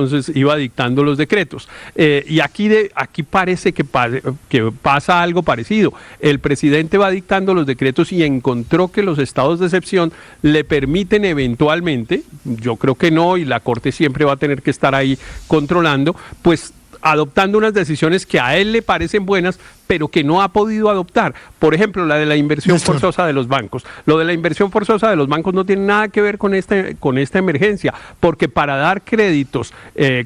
entonces iba dictando los decretos. Y aquí parece que pasa algo parecido. El presidente va dictando los decretos y encontró que los estados de excepción le permiten eventualmente, yo creo que no, y la Corte siempre va a tener que estar ahí controlando, pues adoptando unas decisiones que a él le parecen buenas, pero que no ha podido adoptar. Por ejemplo, la de la inversión forzosa de los bancos. Lo de la inversión forzosa de los bancos no tiene nada que ver con esta emergencia, porque para dar créditos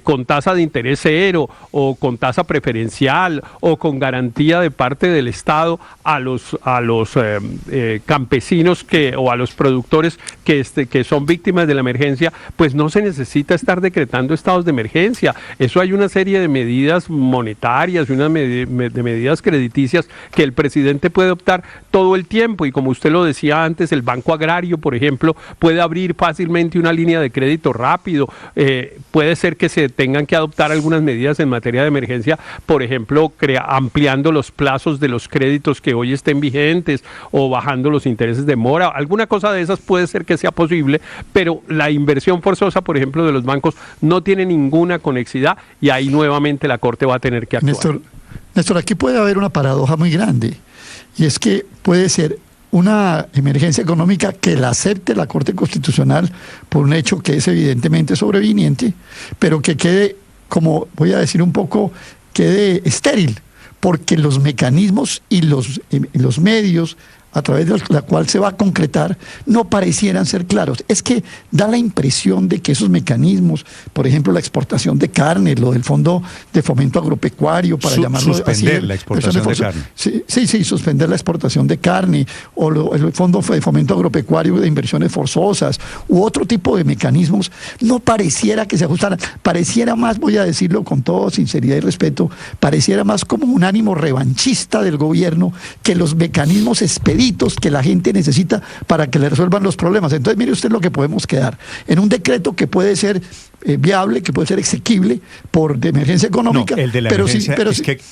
con tasa de interés cero o con tasa preferencial o con garantía de parte del Estado a los campesinos o a los productores que son víctimas de la emergencia, pues no se necesita estar decretando estados de emergencia. Eso hay una serie de medidas monetarias y unas de medidas crediticias que el presidente puede optar todo el tiempo, y como usted lo decía antes, el Banco Agrario, por ejemplo, puede abrir fácilmente una línea de crédito rápido. Puede ser que se tengan que adoptar algunas medidas en materia de emergencia, por ejemplo, ampliando los plazos de los créditos que hoy estén vigentes o bajando los intereses de mora. Alguna cosa de esas puede ser que sea posible, pero la inversión forzosa, por ejemplo, de los bancos no tiene ninguna conexidad, y ahí nuevamente la Corte va a tener que actuar. Néstor, aquí puede haber una paradoja muy grande, y es que puede ser una emergencia económica que la acepte la Corte Constitucional por un hecho que es evidentemente sobreviniente, pero que quede, como voy a decir un poco, quede estéril, porque los mecanismos y los medios a través de la cual se va a concretar, no parecieran ser claros. Es que da la impresión de que esos mecanismos, por ejemplo, la exportación de carne, lo del Fondo de Fomento Agropecuario, para llamarlo así. Suspender la exportación de carne. Sí, suspender la exportación de carne, o el Fondo de Fomento Agropecuario de inversiones forzosas, u otro tipo de mecanismos, no pareciera que se ajustaran. Pareciera más, voy a decirlo con toda sinceridad y respeto, pareciera más como un ánimo revanchista del gobierno que los mecanismos expedidos que la gente necesita para que le resuelvan los problemas. Entonces, mire usted lo que podemos quedar en un decreto que puede ser viable, que puede ser exequible de emergencia económica. No, el de la emergencia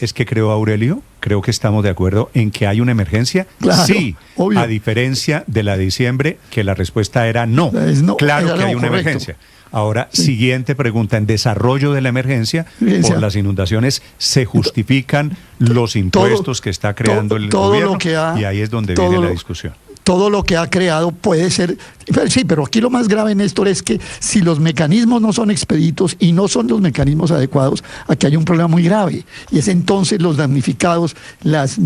es que creo, Aurelio, creo que estamos de acuerdo en que hay una emergencia. Claro, sí, obvio. A diferencia de la de diciembre, que la respuesta era no. Claro que hay una emergencia. Ahora, siguiente pregunta, en desarrollo de la emergencia, por las inundaciones, ¿se justifican los impuestos que está creando el gobierno? Y ahí es donde viene la discusión. Todo lo que ha creado puede ser, sí, pero aquí lo más grave, Néstor, es que si los mecanismos no son expeditos y no son los mecanismos adecuados, aquí hay un problema muy grave, y es entonces los damnificados, las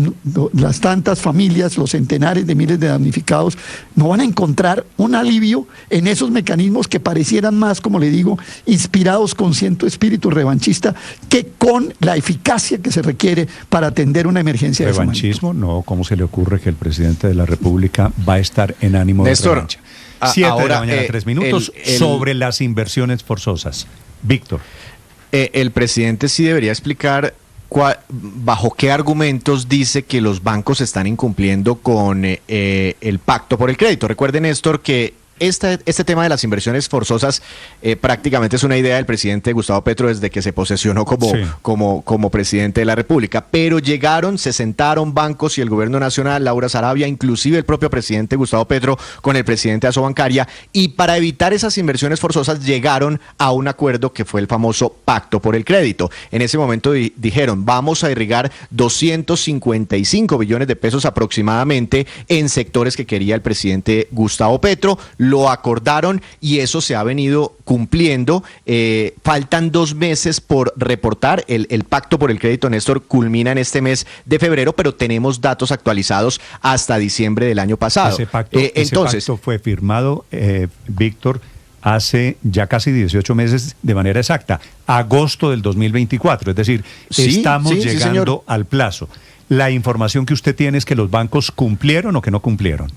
tantas familias, los centenares de miles de damnificados, no van a encontrar un alivio en esos mecanismos que parecieran más, como le digo, inspirados con cierto espíritu revanchista que con la eficacia que se requiere para atender una emergencia. ¿Revanchismo? No, ¿cómo se le ocurre que el presidente de la República va a estar en ánimo de revancha? 7 de la mañana, 3 minutos, sobre las inversiones forzosas. Víctor. El presidente sí debería explicar bajo qué argumentos dice que los bancos están incumpliendo con el pacto por el crédito. Recuerde, Néstor, que este tema de las inversiones forzosas prácticamente es una idea del presidente Gustavo Petro desde que se posesionó como presidente de la República, pero se sentaron bancos y el gobierno nacional, Laura Sarabia, inclusive el propio presidente Gustavo Petro con el presidente de Asobancaria, y para evitar esas inversiones forzosas llegaron a un acuerdo que fue el famoso pacto por el crédito. En ese momento dijeron, vamos a irrigar 255 billones de pesos aproximadamente en sectores que quería el presidente Gustavo Petro. Lo acordaron y eso se ha venido cumpliendo. Faltan 2 meses por reportar. El pacto por el crédito, Néstor, culmina en este mes de febrero, pero tenemos datos actualizados hasta diciembre del año pasado. Ese pacto fue firmado, Víctor, hace ya casi 18 meses de manera exacta, agosto del 2024. Es decir, estamos llegando al plazo. ¿La información que usted tiene es que los bancos cumplieron o que no cumplieron?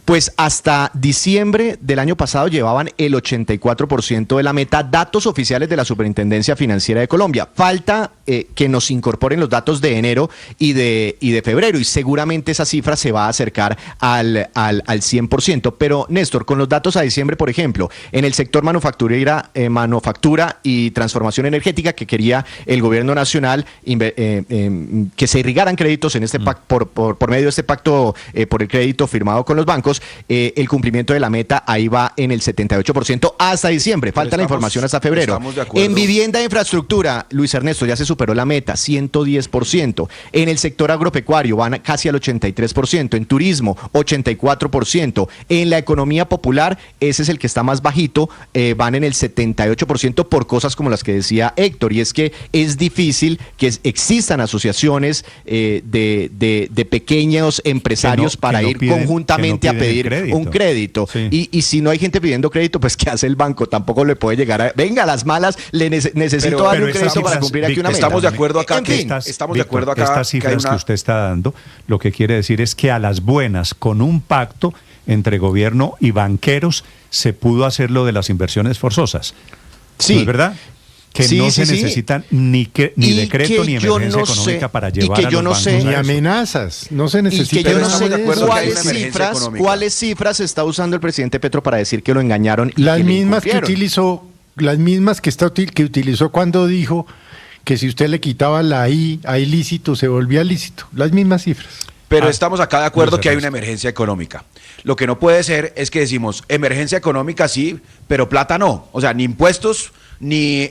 Pues hasta diciembre del año pasado llevaban el 84% de la meta, datos oficiales de la Superintendencia Financiera de Colombia. Falta que nos incorporen los datos de enero y de febrero, y seguramente esa cifra se va a acercar al 100%. Pero, Néstor, con los datos a diciembre, por ejemplo, en el sector manufactura y transformación energética, que quería el gobierno nacional que se irrigaran créditos en este pacto por medio de este pacto por el crédito firmado con los bancos, bancos, el cumplimiento de la meta ahí va en el 78% hasta diciembre. Falta la información hasta febrero. En vivienda e infraestructura, Luis Ernesto, ya se superó la meta, 110%. En el sector agropecuario van casi al 83%. En turismo, 84%. En la economía popular, ese es el que está más bajito, van en el 78% por cosas como las que decía Héctor. Y es que es difícil que existan asociaciones de pequeños empresarios para ir conjuntamente a pedir un crédito. Sí. Y si no hay gente pidiendo crédito, pues ¿qué hace el banco? Tampoco le puede llegar a... Venga, las malas, necesito darle un crédito para cumplir aquí una meta. Estamos de acuerdo acá. Estas cifras que usted está dando, lo que quiere decir es que a las buenas, con un pacto entre gobierno y banqueros, se pudo hacer lo de las inversiones forzosas. Sí. ¿No es verdad? Que no se necesitan ni decreto ni emergencia económica para llevar a los bancos ni amenazas, no se necesita. Y que yo no sé cuáles cifras está usando el presidente Petro para decir que lo engañaron. Y las mismas que utilizó, que utilizó cuando dijo que si usted le quitaba la I a ilícito se volvía lícito. Las mismas cifras. Pero estamos acá de acuerdo que hay una emergencia económica. Lo que no puede ser es que decimos, emergencia económica sí, pero plata no. O sea, ni impuestos ni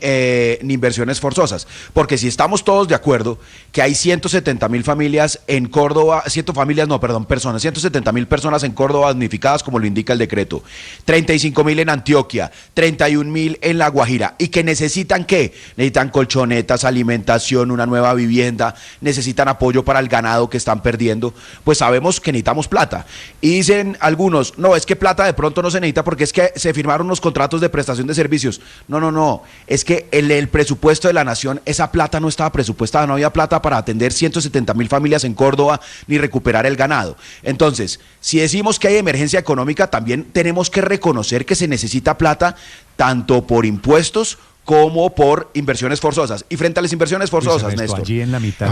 inversiones forzosas. Porque si estamos todos de acuerdo que hay 170.000 familias en Córdoba, 170.000 personas en Córdoba damnificadas, como lo indica el decreto, 35.000 en Antioquia, 31.000 en La Guajira, y que necesitan ¿qué? Necesitan colchonetas, alimentación, una nueva vivienda, necesitan apoyo para el ganado que están perdiendo, pues sabemos que necesitamos plata. Y dicen algunos, no, es que plata de pronto no se necesita porque es que se firmaron unos contratos de prestación de servicios. No, es que el presupuesto de la nación, esa plata no estaba presupuestada, no había plata para atender 170.000 familias en Córdoba ni recuperar el ganado. Entonces, si decimos que hay emergencia económica, también tenemos que reconocer que se necesita plata tanto por impuestos como por inversiones forzosas. Y frente a las inversiones forzosas, Néstor, allí en la mitad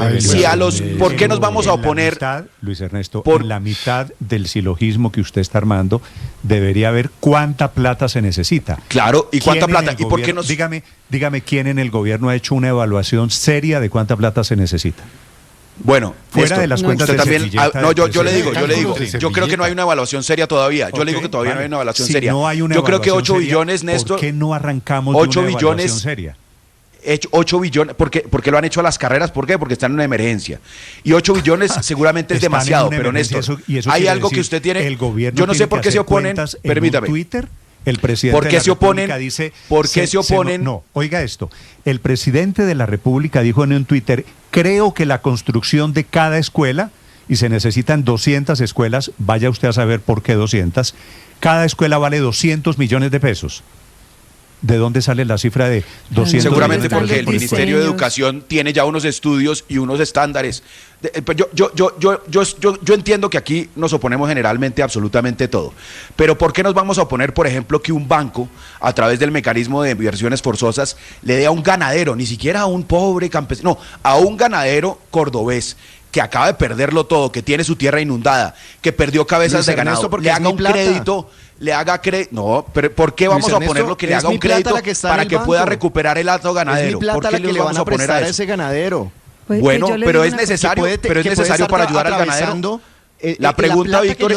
¿por qué nos vamos a oponer? Luis Ernesto, en la mitad del silogismo que usted está armando, debería ver cuánta plata se necesita. Claro, ¿y cuánta plata? ¿Y por qué nos...? Dígame quién en el gobierno ha hecho una evaluación seria de cuánta plata se necesita. Bueno, fuera de las cuentas usted también, yo le digo, yo creo que no hay una evaluación seria todavía. Yo le digo que todavía no hay una evaluación seria. No hay una yo creo que 8 seria, billones, Néstor. ¿Por qué no arrancamos de una evaluación seria? 8 billones, porque lo han hecho a las carreras, ¿por qué? Porque están en una emergencia. Y 8 billones seguramente es demasiado, pero Néstor, hay algo que usted tiene, el gobierno yo no sé por qué se oponen, permítame. Twitter, el presidente ¿por qué de la se oponen? República dice... ¿Por qué se oponen? No, oiga esto, el presidente de la República dijo en un Twitter, creo que la construcción de cada escuela, y se necesitan 200 escuelas, vaya usted a saber por qué 200, cada escuela vale 200 millones de pesos. ¿De dónde sale la cifra de 200 Seguramente millones porque el Ministerio de Educación tiene ya unos estudios y unos estándares. Yo entiendo que aquí nos oponemos generalmente a absolutamente todo, pero ¿por qué nos vamos a oponer, por ejemplo, que un banco, a través del mecanismo de inversiones forzosas, le dé a un ganadero, ni siquiera a un pobre campesino, no, a un ganadero cordobés, que acaba de perderlo todo, que tiene su tierra inundada, que perdió cabezas de ganado, le haga un crédito, le haga crédito? No, pero ¿por qué vamos a ponerlo que le haga un crédito para que pueda recuperar el hato ganadero? ¿Por qué le vamos a poner a ese ganadero? Bueno, pero es necesario para ayudar al ganadero. La pregunta, Víctor,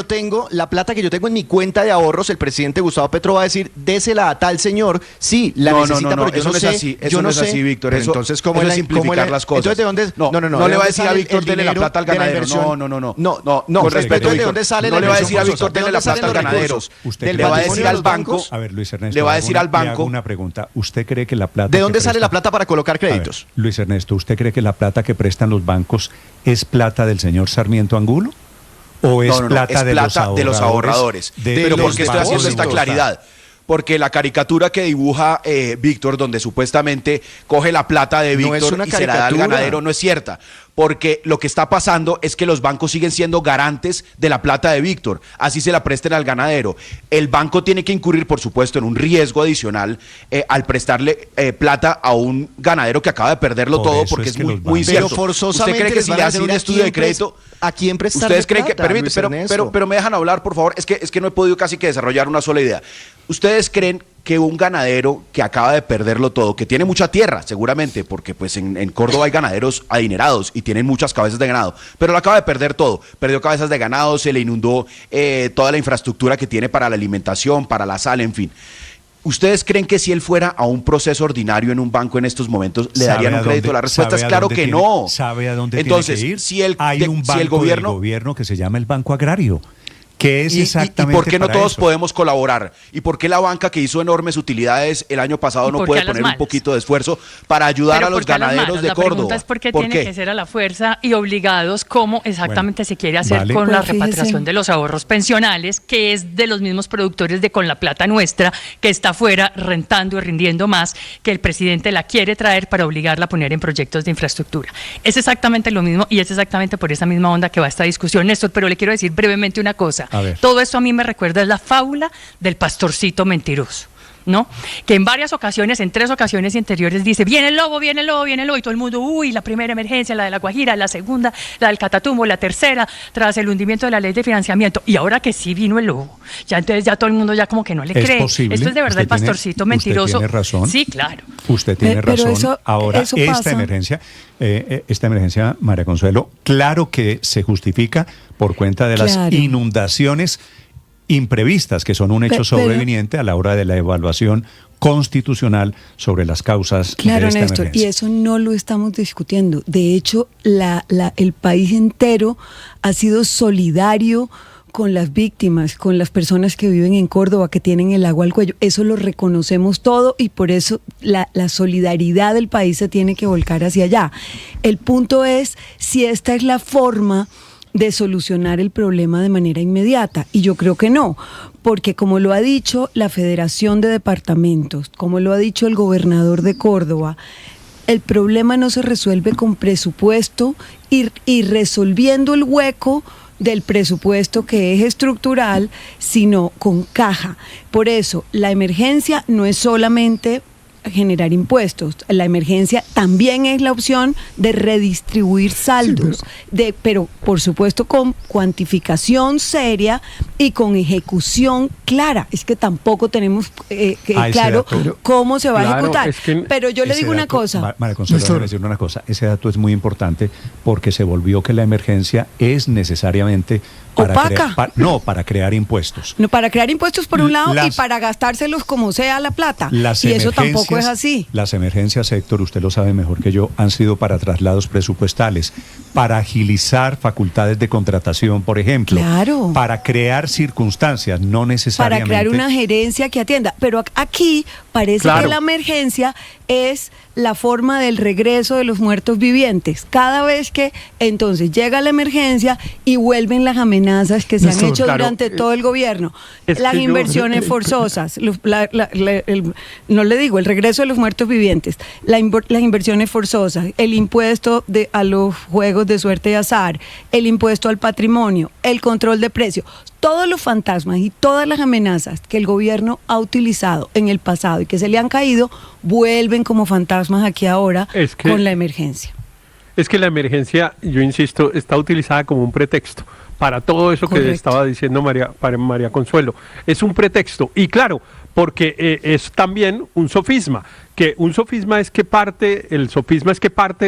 la plata que yo tengo en mi cuenta de ahorros, el presidente Gustavo Petro va a decir, désela a tal señor, sí, la necesita, pero yo no sé. Eso no es así, Víctor. Entonces, ¿cómo es simplificar las cosas? Entonces, ¿de dónde? No le va a decir a Víctor, dele la plata al ganadero. No. Con respeto, ¿de dónde sale la inversión? No le va a decir a Víctor, dele la plata al ganadero. Le va a decir al banco. A ver, Luis Ernesto, le va a decir al banco. Le hago una pregunta. ¿Usted cree que la plata... ¿De dónde sale la plata para colocar créditos? Luis Ernesto, ¿usted cree que la plata que prestan los bancos es plata del señor Sarmiento Angulo? ¿O es plata, es plata de los ahorradores? Pero ¿por qué estoy haciendo esta claridad? Porque la caricatura que dibuja Víctor, donde supuestamente coge la plata de Víctor y se la da al ganadero, no es cierta. Porque lo que está pasando es que los bancos siguen siendo garantes de la plata de Víctor, así se la presten al ganadero. El banco tiene que incurrir, por supuesto, en un riesgo adicional al prestarle plata a un ganadero que acaba de perderlo todo, porque es muy incierto. Pero forzosamente ¿usted cree que si le hacen un estudio de crédito, ¿a quién prestar? ¿Ustedes creen que pero me dejan hablar, por favor? Es que no he podido casi que desarrollar una sola idea. ¿Ustedes creen que un ganadero que acaba de perderlo todo, que tiene mucha tierra seguramente, porque pues en Córdoba hay ganaderos adinerados y tienen muchas cabezas de ganado, pero lo acaba de perder todo, perdió cabezas de ganado, se le inundó toda la infraestructura que tiene para la alimentación, para la sal, en fin. ¿Ustedes creen que si él fuera a un proceso ordinario en un banco en estos momentos, le darían un crédito? La respuesta es claro que no. ¿Sabe a dónde Entonces, tiene que ir? Si hay un banco del gobierno que se llama el Banco Agrario, que es exactamente ¿Y por qué no para todos eso? podemos colaborar? ¿Y por qué la banca que hizo enormes utilidades el año pasado no puede poner un poquito de esfuerzo para ayudar a los ganaderos de Córdoba? La pregunta es por qué tiene que ser a la fuerza y obligados, como exactamente se quiere hacer con la repatriación de los ahorros pensionales, que es de los mismos productores de Con la Plata Nuestra, que está afuera rentando y rindiendo más, que el presidente la quiere traer para obligarla a poner en proyectos de infraestructura. Es exactamente lo mismo y es exactamente por esa misma onda que va esta discusión, Néstor, pero le quiero decir brevemente una cosa. Todo esto a mí me recuerda es la fábula del pastorcito mentiroso, ¿no? Que en varias ocasiones, en 3 ocasiones anteriores dice, viene el lobo, viene el lobo, viene el lobo, y todo el mundo, uy, la primera emergencia, la de La Guajira, la segunda, la del Catatumbo, la tercera, tras el hundimiento de la ley de financiamiento, y ahora que sí vino el lobo, ya entonces ya todo el mundo ya como que no le cree. Posible. Esto es de verdad el pastorcito mentiroso. Usted tiene razón. Sí, claro. Usted tiene razón. Eso, ahora, eso esta emergencia, María Consuelo, claro que se justifica por cuenta de las inundaciones imprevistas, que son un hecho sobreviniente a la hora de la evaluación constitucional sobre las causas de esta Néstor, emergencia. Y eso no lo estamos discutiendo. De hecho, el país entero ha sido solidario con las víctimas, con las personas que viven en Córdoba, que tienen el agua al cuello. Eso lo reconocemos todo y por eso la solidaridad del país se tiene que volcar hacia allá. El punto es si esta es la forma de solucionar el problema de manera inmediata. Y yo creo que no, porque como lo ha dicho la Federación de Departamentos, como lo ha dicho el gobernador de Córdoba, el problema no se resuelve con presupuesto y resolviendo el hueco del presupuesto que es estructural, sino con caja. Por eso, la emergencia no es solamente generar impuestos. La emergencia también es la opción de redistribuir saldos, pero por supuesto con cuantificación seria y con ejecución clara. Es que tampoco tenemos claro cómo se va a ejecutar. Pero yo le digo una cosa. María Consuelo, déjame decir una cosa. Ese dato es muy importante porque se volvió que la emergencia es necesariamente para crear impuestos. No, para crear impuestos por un lado y para gastárselos como sea la plata. Y eso tampoco es así. Las emergencias, Héctor, usted lo sabe mejor que yo, han sido para traslados presupuestales, para agilizar facultades de contratación, por ejemplo. Claro. Para crear circunstancias, no necesariamente. Para crear una gerencia que atienda. Pero aquí parece que la emergencia es la forma del regreso de los muertos vivientes. Cada vez que entonces llega la emergencia y vuelven las amenazas que se han hecho durante todo el gobierno. Las inversiones forzosas, no le digo, el regreso de los muertos vivientes, las inversiones forzosas, el impuesto a los juegos de suerte y azar, el impuesto al patrimonio, el control de precios. Todos los fantasmas y todas las amenazas que el gobierno ha utilizado en el pasado y que se le han caído, vuelven como fantasmas aquí ahora con la emergencia. Es que la emergencia, yo insisto, está utilizada como un pretexto para todo eso que estaba diciendo María Consuelo. Es un pretexto. Y claro, porque es también un sofisma, que un sofisma es que parte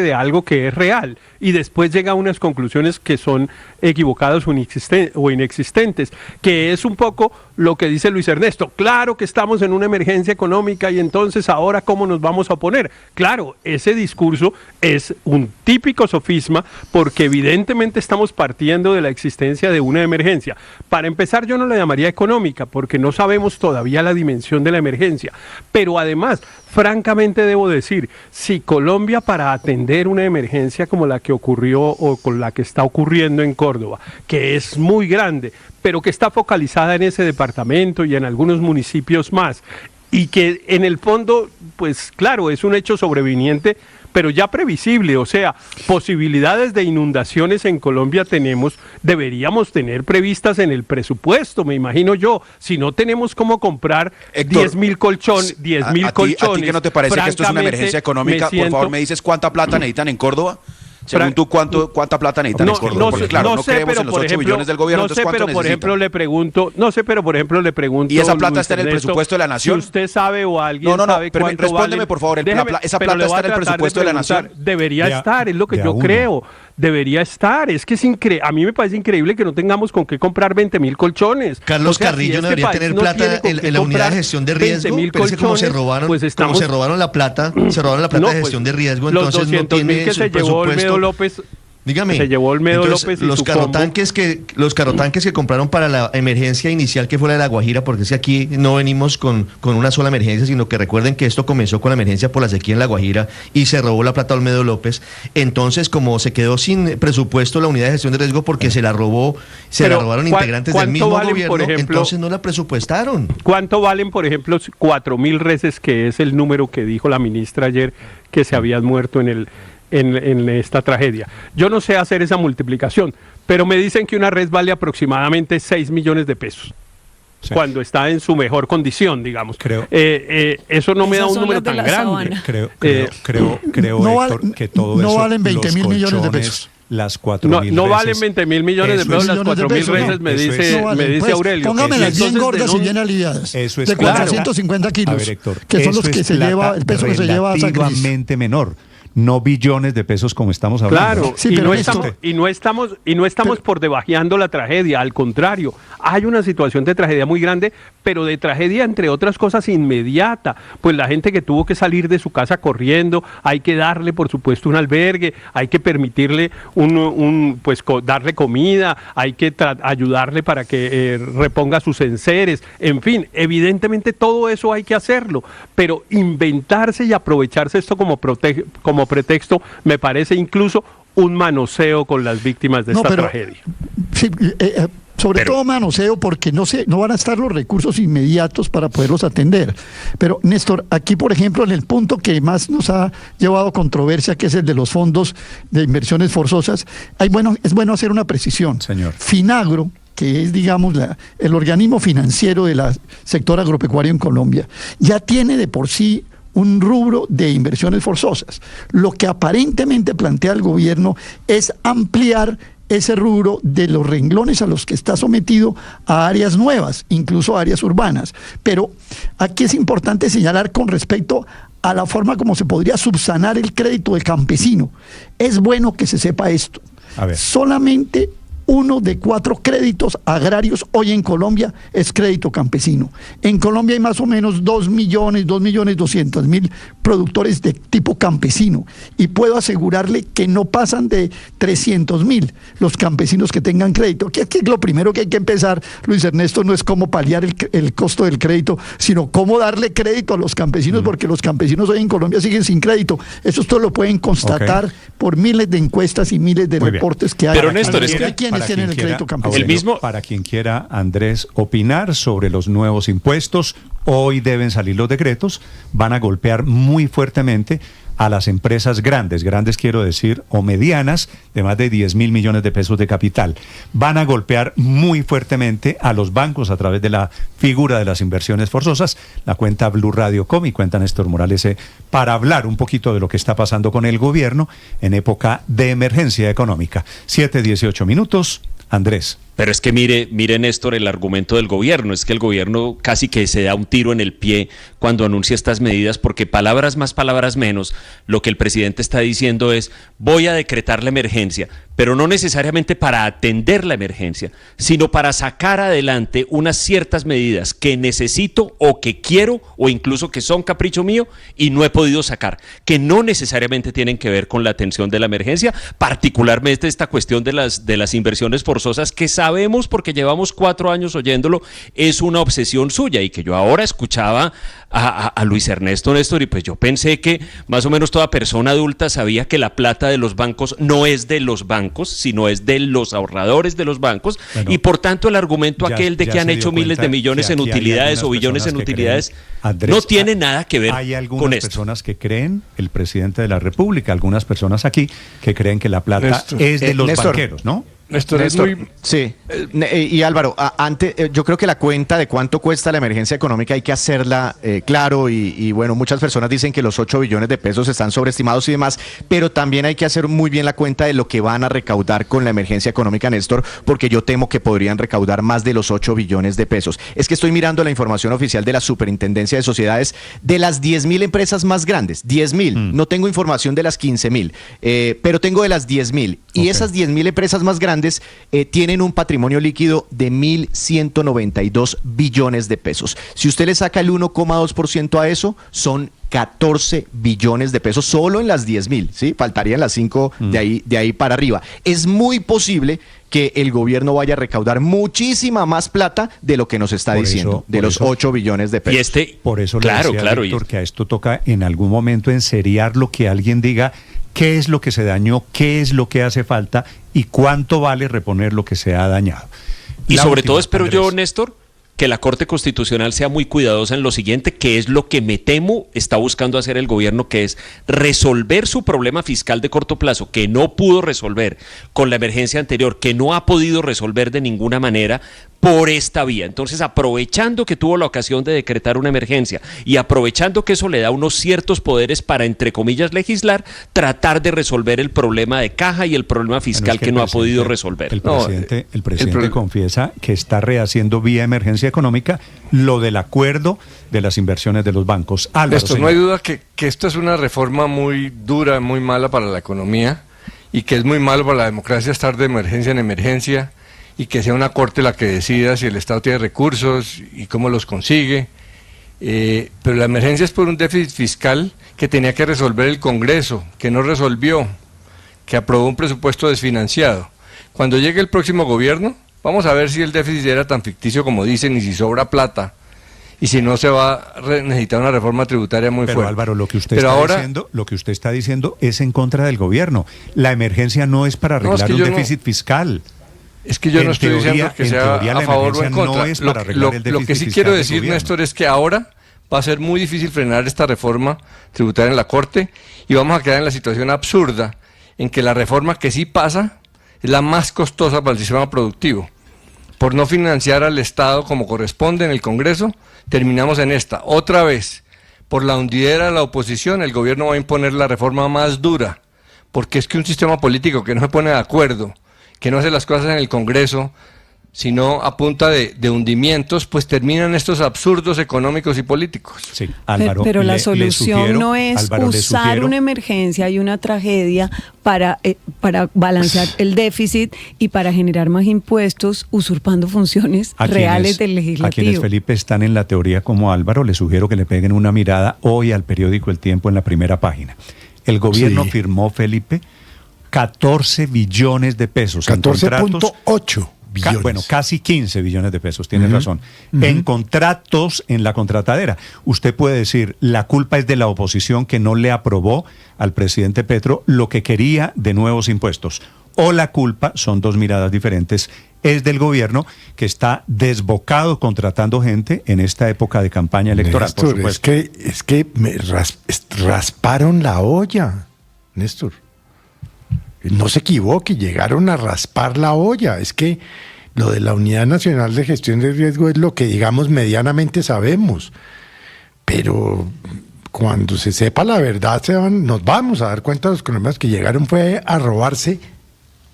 de algo que es real y después llega a unas conclusiones que son equivocadas o inexistentes, que es un poco lo que dice Luis Ernesto. Claro que estamos en una emergencia económica y entonces ahora ¿cómo nos vamos a oponer? Claro, ese discurso es un típico sofisma porque evidentemente estamos partiendo de la existencia de una emergencia. Para empezar, yo no la llamaría económica porque no sabemos todavía la dimensión de la emergencia, pero además, francamente debo decir, si Colombia para atender una emergencia como la que ocurrió o con la que está ocurriendo en Córdoba, que es muy grande, pero que está focalizada en ese departamento y en algunos municipios más, y que en el fondo, pues claro, es un hecho sobreviniente, pero ya previsible, o sea, posibilidades de inundaciones en Colombia deberíamos tener previstas en el presupuesto, me imagino yo. Si no tenemos cómo comprar 10.000 colchones. ¿A ti que no te parece que esto es una emergencia económica? Por favor, me dices cuánta plata necesitan en Córdoba. Según tú, ¿cuánta plata necesitan en Córdoba? Porque claro, no creemos en los 8 billones del gobierno, entonces ¿cuánto necesitan? Pero por ejemplo le pregunto... ¿Y esa plata está en el presupuesto de la Nación? Si usted sabe o alguien sabe pero cuánto respóndeme, vale, por favor, esa plata está en el presupuesto de la Nación. Debería estar, es lo que yo creo. Debería estar, es que a mí me parece increíble que no tengamos con qué comprar 20.000 colchones. Carlos Carrillo no debería tener plata en la unidad de gestión de riesgo, pero es que como se robaron, como se robaron la plata de gestión de riesgo, entonces no tiene que se llevó Olmedo López. Dígame. Se llevó Olmedo López y los carotanques que compraron para la emergencia inicial que fue la de La Guajira, porque es que aquí no venimos con una sola emergencia, sino que recuerden que esto comenzó con la emergencia por la sequía en La Guajira y se robó la plata a Olmedo López. Entonces, como se quedó sin presupuesto la unidad de gestión de riesgo porque se la robaron integrantes del mismo gobierno, entonces no la presupuestaron. ¿Cuánto valen, por ejemplo, 4.000 reses, que es el número que dijo la ministra ayer que se habían muerto en esta tragedia? Yo no sé hacer esa multiplicación, pero me dicen que una res vale aproximadamente 6 millones de pesos. Sí. Cuando está en su mejor condición, digamos. Eso no me da un número tan grande. Creo Héctor, que todo eso... No valen 20.000 millones de pesos. Las 4.000 no valen 20.000 millones de pesos, las 4.000 reses, me dice Aurelio. Póngamelas bien gordas y bien aliviadas. Eso es de 450 kilos. A ver, Héctor, que son los que se lleva, el peso que se lleva a San Cris. Relativamente menor. No billones de pesos como estamos hablando. Claro, sí, y no estamos por debajeando la tragedia, al contrario, hay una situación de tragedia muy grande, pero de tragedia, entre otras cosas, inmediata. Pues la gente que tuvo que salir de su casa corriendo, hay que darle, por supuesto, un albergue, hay que permitirle darle comida, hay que ayudarle para que reponga sus enseres, en fin, evidentemente todo eso hay que hacerlo, pero inventarse y aprovecharse esto como pretexto me parece incluso un manoseo con las víctimas de esta tragedia. Sí, sobre todo manoseo, porque no van a estar los recursos inmediatos para poderlos atender. Pero Néstor, aquí por ejemplo en el punto que más nos ha llevado controversia, que es el de los fondos de inversiones forzosas, es bueno hacer una precisión. Señor. Finagro, que es, digamos, el organismo financiero del sector agropecuario en Colombia, ya tiene de por sí un rubro de inversiones forzosas. Lo que aparentemente plantea el gobierno es ampliar ese rubro de los renglones a los que está sometido a áreas nuevas, incluso áreas urbanas. Pero aquí es importante señalar con respecto a la forma como se podría subsanar el crédito del campesino. Es bueno que se sepa esto. Solamente 1 de 4 créditos agrarios hoy en Colombia es crédito campesino. En Colombia hay más o menos 2.200.000 productores de tipo campesino, y puedo asegurarle que no pasan de 300.000 los campesinos que tengan crédito. Que aquí lo primero que hay que empezar, Luis Ernesto, no es cómo paliar el costo del crédito, sino cómo darle crédito a los campesinos, porque los campesinos hoy en Colombia siguen sin crédito. Eso ustedes lo pueden constatar por miles de encuestas y miles de reportes que hay. Pero Néstor, es que tienen el crédito campesino. El mismo, para quien quiera, Andrés, opinar sobre los nuevos impuestos, hoy deben salir los decretos, van a golpear muy fuertemente a las empresas grandes quiero decir, o medianas, de más de 10.000 millones de pesos de capital. Van a golpear muy fuertemente a los bancos a través de la figura de las inversiones forzosas. La cuenta Blue Radio Com y cuenta Néstor Morales para hablar un poquito de lo que está pasando con el gobierno en época de emergencia económica. 7:18 minutos. Andrés. Pero es que mire Néstor, el argumento del gobierno, es que el gobierno casi que se da un tiro en el pie cuando anuncia estas medidas, porque palabras más, palabras menos, lo que el presidente está diciendo es: voy a decretar la emergencia, pero no necesariamente para atender la emergencia, sino para sacar adelante unas ciertas medidas que necesito o que quiero o incluso que son capricho mío y no he podido sacar, que no necesariamente tienen que ver con la atención de la emergencia, particularmente esta cuestión de las inversiones forzosas, que sabemos, porque llevamos 4 años oyéndolo, es una obsesión suya, y que yo ahora escuchaba a Luis Ernesto, Néstor, y pues yo pensé que más o menos toda persona adulta sabía que la plata de los bancos no es de los bancos, sino es de los ahorradores de los bancos, y por tanto el argumento aquel de que han hecho miles de millones en utilidades o billones en utilidades, Andrés, no tiene nada que ver con esto. Hay algunas personas que creen, el presidente de la República, algunas personas aquí que creen que la plata es de los banqueros, ¿no? Néstor, sí. Y Álvaro, antes, yo creo que la cuenta de cuánto cuesta la emergencia económica hay que hacerla claro y bueno, muchas personas dicen que los 8 billones de pesos están sobreestimados y demás, pero también hay que hacer muy bien la cuenta de lo que van a recaudar con la emergencia económica, Néstor, porque yo temo que podrían recaudar más de los 8 billones de pesos. Es que estoy mirando la información oficial de la Superintendencia de Sociedades de las 10.000 empresas más grandes, 10.000, no tengo información de las 15.000, pero tengo de las 10.000 y esas 10.000 empresas más grandes tienen un patrimonio líquido de 1.192 billones de pesos. Si usted le saca el 1,2% a eso, son 14 billones de pesos solo en las 10.000, ¿sí? Faltarían las 5 de ahí para arriba. Es muy posible que el gobierno vaya a recaudar muchísima más plata de lo que nos está diciendo, de los 8 billones de pesos. Por eso le decía, Víctor, que a esto toca en algún momento enseriar lo que alguien diga, qué es lo que se dañó, qué es lo que hace falta y cuánto vale reponer lo que se ha dañado. Y sobre todo espero yo, Néstor, que la Corte Constitucional sea muy cuidadosa en lo siguiente, que es lo que me temo está buscando hacer el gobierno, que es resolver su problema fiscal de corto plazo, que no pudo resolver con la emergencia anterior, que no ha podido resolver de ninguna manera por esta vía. Entonces, aprovechando que tuvo la ocasión de decretar una emergencia y aprovechando que eso le da unos ciertos poderes para, entre comillas, legislar, tratar de resolver el problema de caja y el problema fiscal que no ha podido resolver. El presidente confiesa que está rehaciendo vía emergencia económica lo del acuerdo de las inversiones de los bancos. Esto, no hay duda que esto es una reforma muy dura, muy mala para la economía y que es muy malo para la democracia estar de emergencia en emergencia y que sea una corte la que decida si el Estado tiene recursos y cómo los consigue. Pero la emergencia es por un déficit fiscal que tenía que resolver el Congreso, que no resolvió, que aprobó un presupuesto desfinanciado. Cuando llegue el próximo gobierno, vamos a ver si el déficit era tan ficticio como dicen y si sobra plata y si no se va a necesitar una reforma tributaria muy fuerte. Álvaro, lo que usted está diciendo es en contra del gobierno. La emergencia no es para arreglar un déficit fiscal. Es que yo no estoy diciendo que sea a favor o en contra. Lo que sí quiero decir, Néstor, es que ahora va a ser muy difícil frenar esta reforma tributaria en la Corte y vamos a quedar en la situación absurda en que la reforma que sí pasa es la más costosa para el sistema productivo. Por no financiar al Estado como corresponde en el Congreso, terminamos en esta. Otra vez, por la hundidera de la oposición, el gobierno va a imponer la reforma más dura, porque es que un sistema político que no se pone de acuerdo, que no hace las cosas en el Congreso, sino a punta de hundimientos, pues terminan estos absurdos económicos y políticos. Sí, Álvaro, pero la solución no es usar una emergencia y una tragedia para balancear el déficit y para generar más impuestos, usurpando funciones reales del legislativo. A quienes, Felipe, están en la teoría como Álvaro, les sugiero que le peguen una mirada hoy al periódico El Tiempo en la primera página. El gobierno firmó, Felipe, 14 billones de pesos. 14.8 billones. Bueno, casi 15 billones de pesos, tienes razón. En contratos en la contratadera. Usted puede decir, la culpa es de la oposición que no le aprobó al presidente Petro lo que quería de nuevos impuestos. O la culpa, son dos miradas diferentes, es del gobierno que está desbocado contratando gente en esta época de campaña electoral. Néstor, por supuesto. es que me rasparon la olla, Néstor. No se equivoque, llegaron a raspar la olla. Es que lo de la Unidad Nacional de Gestión de Riesgo es lo que, digamos, medianamente sabemos. Pero cuando se sepa la verdad, nos vamos a dar cuenta de los economistas que llegaron fue a robarse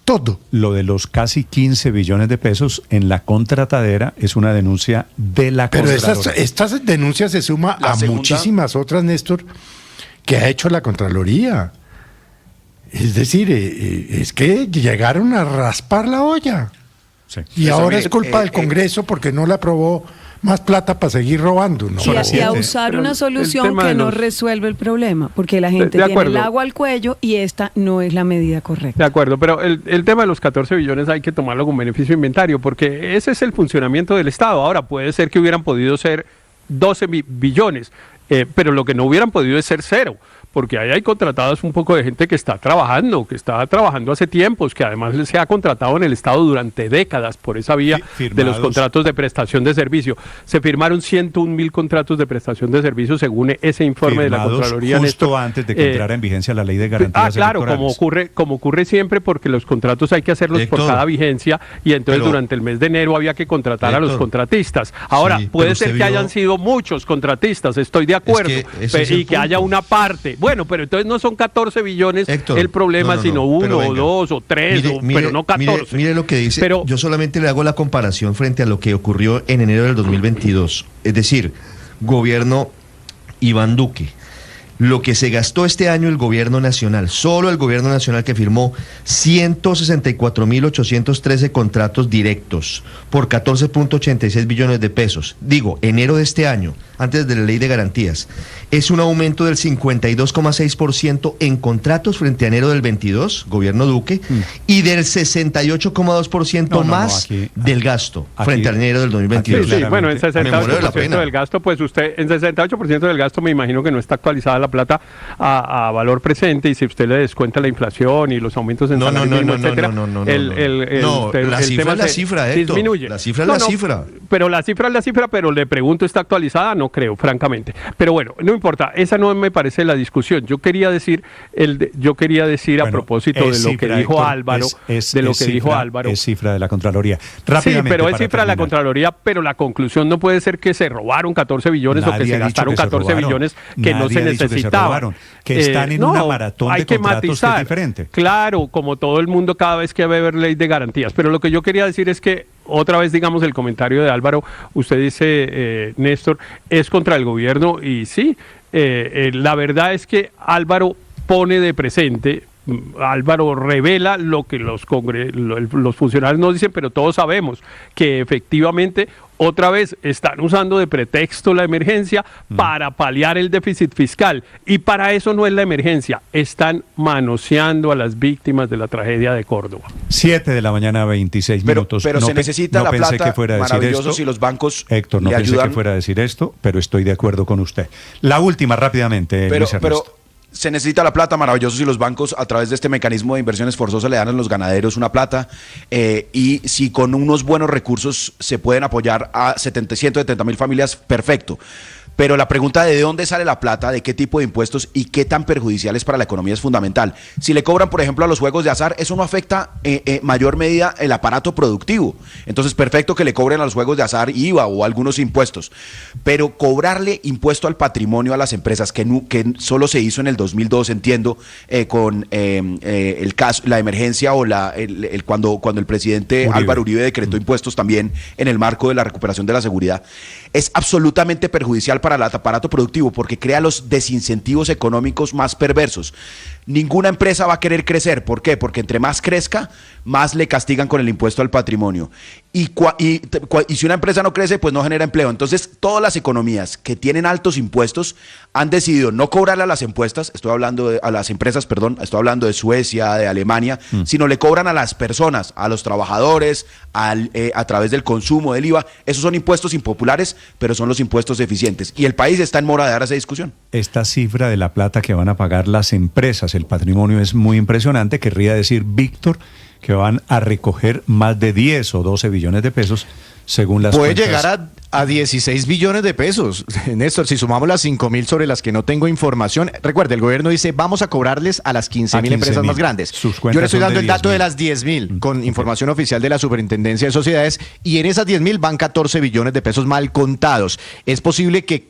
todo. Lo de los casi 15 billones de pesos en la contratadera es una denuncia de la Contraloría. Pero estas denuncias se suma a muchísimas otras, Néstor, que ha hecho la Contraloría. Es decir, es que llegaron a raspar la olla. Sí. Y ahora es culpa del Congreso porque no le aprobó más plata para seguir robando. ¿No? Y a usar una solución que no resuelve el problema, porque la gente tiene el agua al cuello y esta no es la medida correcta. De acuerdo, pero el tema de los 14 billones hay que tomarlo con beneficio de inventario, porque ese es el funcionamiento del Estado. Ahora, puede ser que hubieran podido ser 12 billones, pero lo que no hubieran podido es ser cero, porque ahí hay contratadas un poco de gente que está trabajando hace tiempos, que además se ha contratado en el Estado durante décadas por esa vía de los contratos de prestación de servicio. Se firmaron 101.000 contratos de prestación de servicio según ese informe de la Contraloría. Justo antes de que entrara en vigencia la ley de garantías electorales. Como ocurre siempre, porque los contratos hay que hacerlos por cada vigencia, y entonces durante el mes de enero había que contratar a los contratistas. Ahora, puede ser que hayan sido muchos contratistas, estoy de acuerdo, y que haya una parte. Bueno, pero entonces no son 14 billones el problema, sino 1 o 2 o 3, pero no 14. Mire lo que dice, yo solamente le hago la comparación frente a lo que ocurrió en enero del 2022. Es decir, gobierno Iván Duque. Lo que se gastó este año el gobierno nacional, solo el gobierno nacional, que firmó 164.813 contratos directos por 14.86 billones de pesos. Digo, enero de este año, antes de la ley de garantías. Es un aumento del 52,6% en contratos frente a enero del 22, gobierno Duque, y del 68,2% más del gasto frente a enero del 2022. Sí, bueno, en 68% del gasto, pues usted, en 68% del gasto me imagino que no está actualizada la plata a valor presente, y si usted le descuenta la inflación y los aumentos en salario mínimo, etcétera, la cifra es la cifra, Héctor. Disminuye. La cifra es la cifra. Pero la cifra es la cifra, pero le pregunto, ¿está actualizada? No creo, francamente. Pero bueno, no importa, esa no me parece la discusión. Yo quería decir a propósito de lo que dijo Álvaro, es cifra de la Contraloría. Sí, pero es cifra de la Contraloría, pero la conclusión no puede ser que se robaron 14 billones o que se gastaron 14 billones que no se necesitaban. Que están en una maratón de contratos que es diferente. Claro, como todo el mundo cada vez que va a haber ley de garantías. Pero lo que yo quería decir es que, otra vez, digamos, el comentario de Álvaro, usted dice, Néstor, es contra el gobierno, y sí, la verdad es que Álvaro pone de presente, Álvaro revela lo que los funcionarios no dicen, pero todos sabemos que efectivamente otra vez están usando de pretexto la emergencia para paliar el déficit fiscal, y para eso no es la emergencia, están manoseando a las víctimas de la tragedia de Córdoba. 7 de la mañana, 26 minutos. Pero se necesita la plata, que fuera a decir esto. Si los bancos Héctor, no pensé que fuera a decir esto, pero estoy de acuerdo con usted. La última, rápidamente, Luis Ernesto. Se necesita la plata, maravilloso si los bancos a través de este mecanismo de inversiones forzosas le dan a los ganaderos una plata, y si con unos buenos recursos se pueden apoyar a 170.000 familias, perfecto. Pero la pregunta de dónde sale la plata, de qué tipo de impuestos y qué tan perjudiciales para la economía es fundamental. Si le cobran, por ejemplo, a los juegos de azar, eso no afecta en mayor medida el aparato productivo. Entonces, perfecto que le cobren a los juegos de azar IVA o algunos impuestos. Pero cobrarle impuesto al patrimonio a las empresas, que solo se hizo en el 2002, entiendo, con el caso, la emergencia o cuando el presidente Álvaro Uribe decretó impuestos también en el marco de la recuperación de la seguridad, es absolutamente perjudicial para el aparato productivo, porque crea los desincentivos económicos más perversos. Ninguna empresa va a querer crecer. ¿Por qué? Porque entre más crezca, más le castigan con el impuesto al patrimonio. Y si una empresa no crece, pues no genera empleo. Entonces, todas las economías que tienen altos impuestos han decidido no cobrarle a las empresas, estoy hablando de Suecia, de Alemania, sino le cobran a las personas, a los trabajadores, a través del consumo, del IVA. Esos son impuestos impopulares, pero son los impuestos eficientes. Y el país está en mora de dar esa discusión. Esta cifra de la plata que van a pagar las empresas, el patrimonio, es muy impresionante. Querría decir, Víctor, que van a recoger más de 10 o 12 billones de pesos, según las Puede cuentas. llegar a 16 billones de pesos, Néstor, si sumamos las 5.000 sobre las que no tengo información. Recuerde, el gobierno dice, vamos a cobrarles a las 15.000 empresas más grandes. Yo le estoy dando el dato de las 10.000, con información oficial de la Superintendencia de Sociedades, y en esas 10.000 van 14 billones de pesos mal contados. Es posible que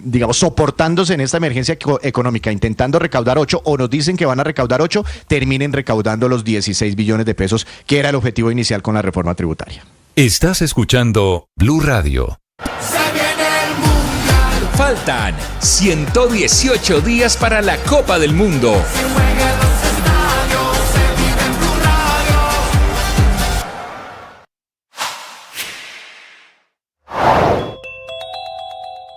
digamos, soportándose en esta emergencia económica, intentando recaudar 8, o nos dicen que van a recaudar 8, terminen recaudando los 16 billones de pesos, que era el objetivo inicial con la reforma tributaria. Estás escuchando Blue Radio. Se viene el Mundial. Faltan 118 días para la Copa del Mundo. Se juega en los estadios, se vive en Blue Radio.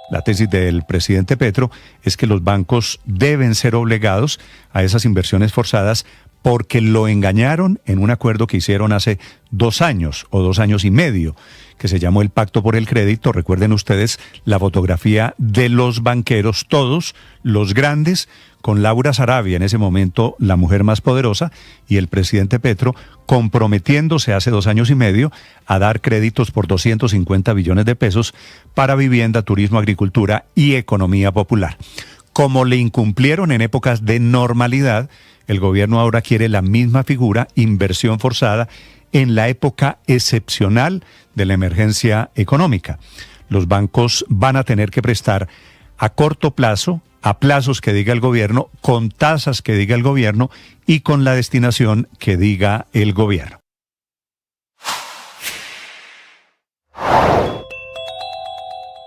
La tesis del presidente Petro es que los bancos deben ser obligados a esas inversiones forzadas porque lo engañaron en un acuerdo que hicieron hace 2 años o 2 años y medio, que se llamó el Pacto por el Crédito. Recuerden ustedes la fotografía de los banqueros, todos los grandes, con Laura Sarabia, en ese momento la mujer más poderosa, y el presidente Petro comprometiéndose hace 2 años y medio a dar créditos por 250 billones de pesos para vivienda, turismo, agricultura y economía popular. Como le incumplieron en épocas de normalidad, el gobierno ahora quiere la misma figura, inversión forzada, en la época excepcional de la emergencia económica. Los bancos van a tener que prestar a corto plazo, a plazos que diga el gobierno, con tasas que diga el gobierno y con la destinación que diga el gobierno.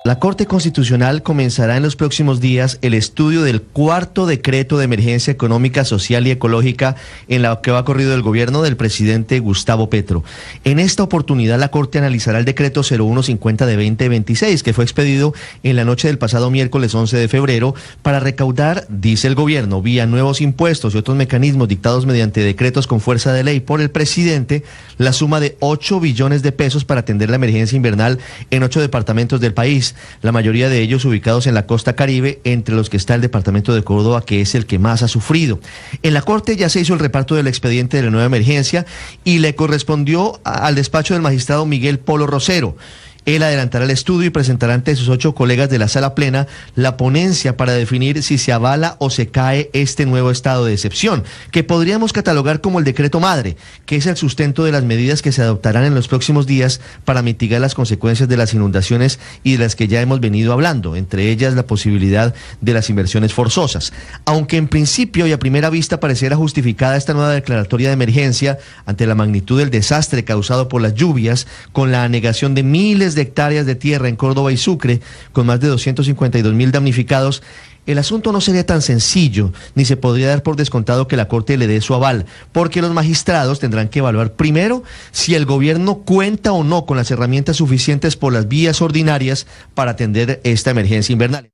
La Corte Constitucional comenzará en los próximos días el estudio del 4º decreto de emergencia económica, social y ecológica en la que va corrido el gobierno del presidente Gustavo Petro. En esta oportunidad, la Corte analizará el decreto 0150 de 2026, que fue expedido en la noche del pasado miércoles 11 de febrero para recaudar, dice el gobierno, vía nuevos impuestos y otros mecanismos dictados mediante decretos con fuerza de ley por el presidente, la suma de 8 billones de pesos para atender la emergencia invernal en 8 departamentos del país, la mayoría de ellos ubicados en la costa Caribe, entre los que está el departamento de Córdoba, que es el que más ha sufrido. En la Corte ya se hizo el reparto del expediente de la nueva emergencia y le correspondió al despacho del magistrado Miguel Polo Rosero. Él adelantará el estudio y presentará ante sus 8 colegas de la Sala Plena la ponencia para definir si se avala o se cae este nuevo estado de excepción, que podríamos catalogar como el decreto madre, que es el sustento de las medidas que se adoptarán en los próximos días para mitigar las consecuencias de las inundaciones y de las que ya hemos venido hablando, entre ellas la posibilidad de las inversiones forzosas. Aunque en principio y a primera vista pareciera justificada esta nueva declaratoria de emergencia ante la magnitud del desastre causado por las lluvias, con la anegación de miles de hectáreas de tierra en Córdoba y Sucre, con más de 252.000 damnificados, el asunto no sería tan sencillo, ni se podría dar por descontado que la Corte le dé su aval, porque los magistrados tendrán que evaluar primero si el gobierno cuenta o no con las herramientas suficientes por las vías ordinarias para atender esta emergencia invernal.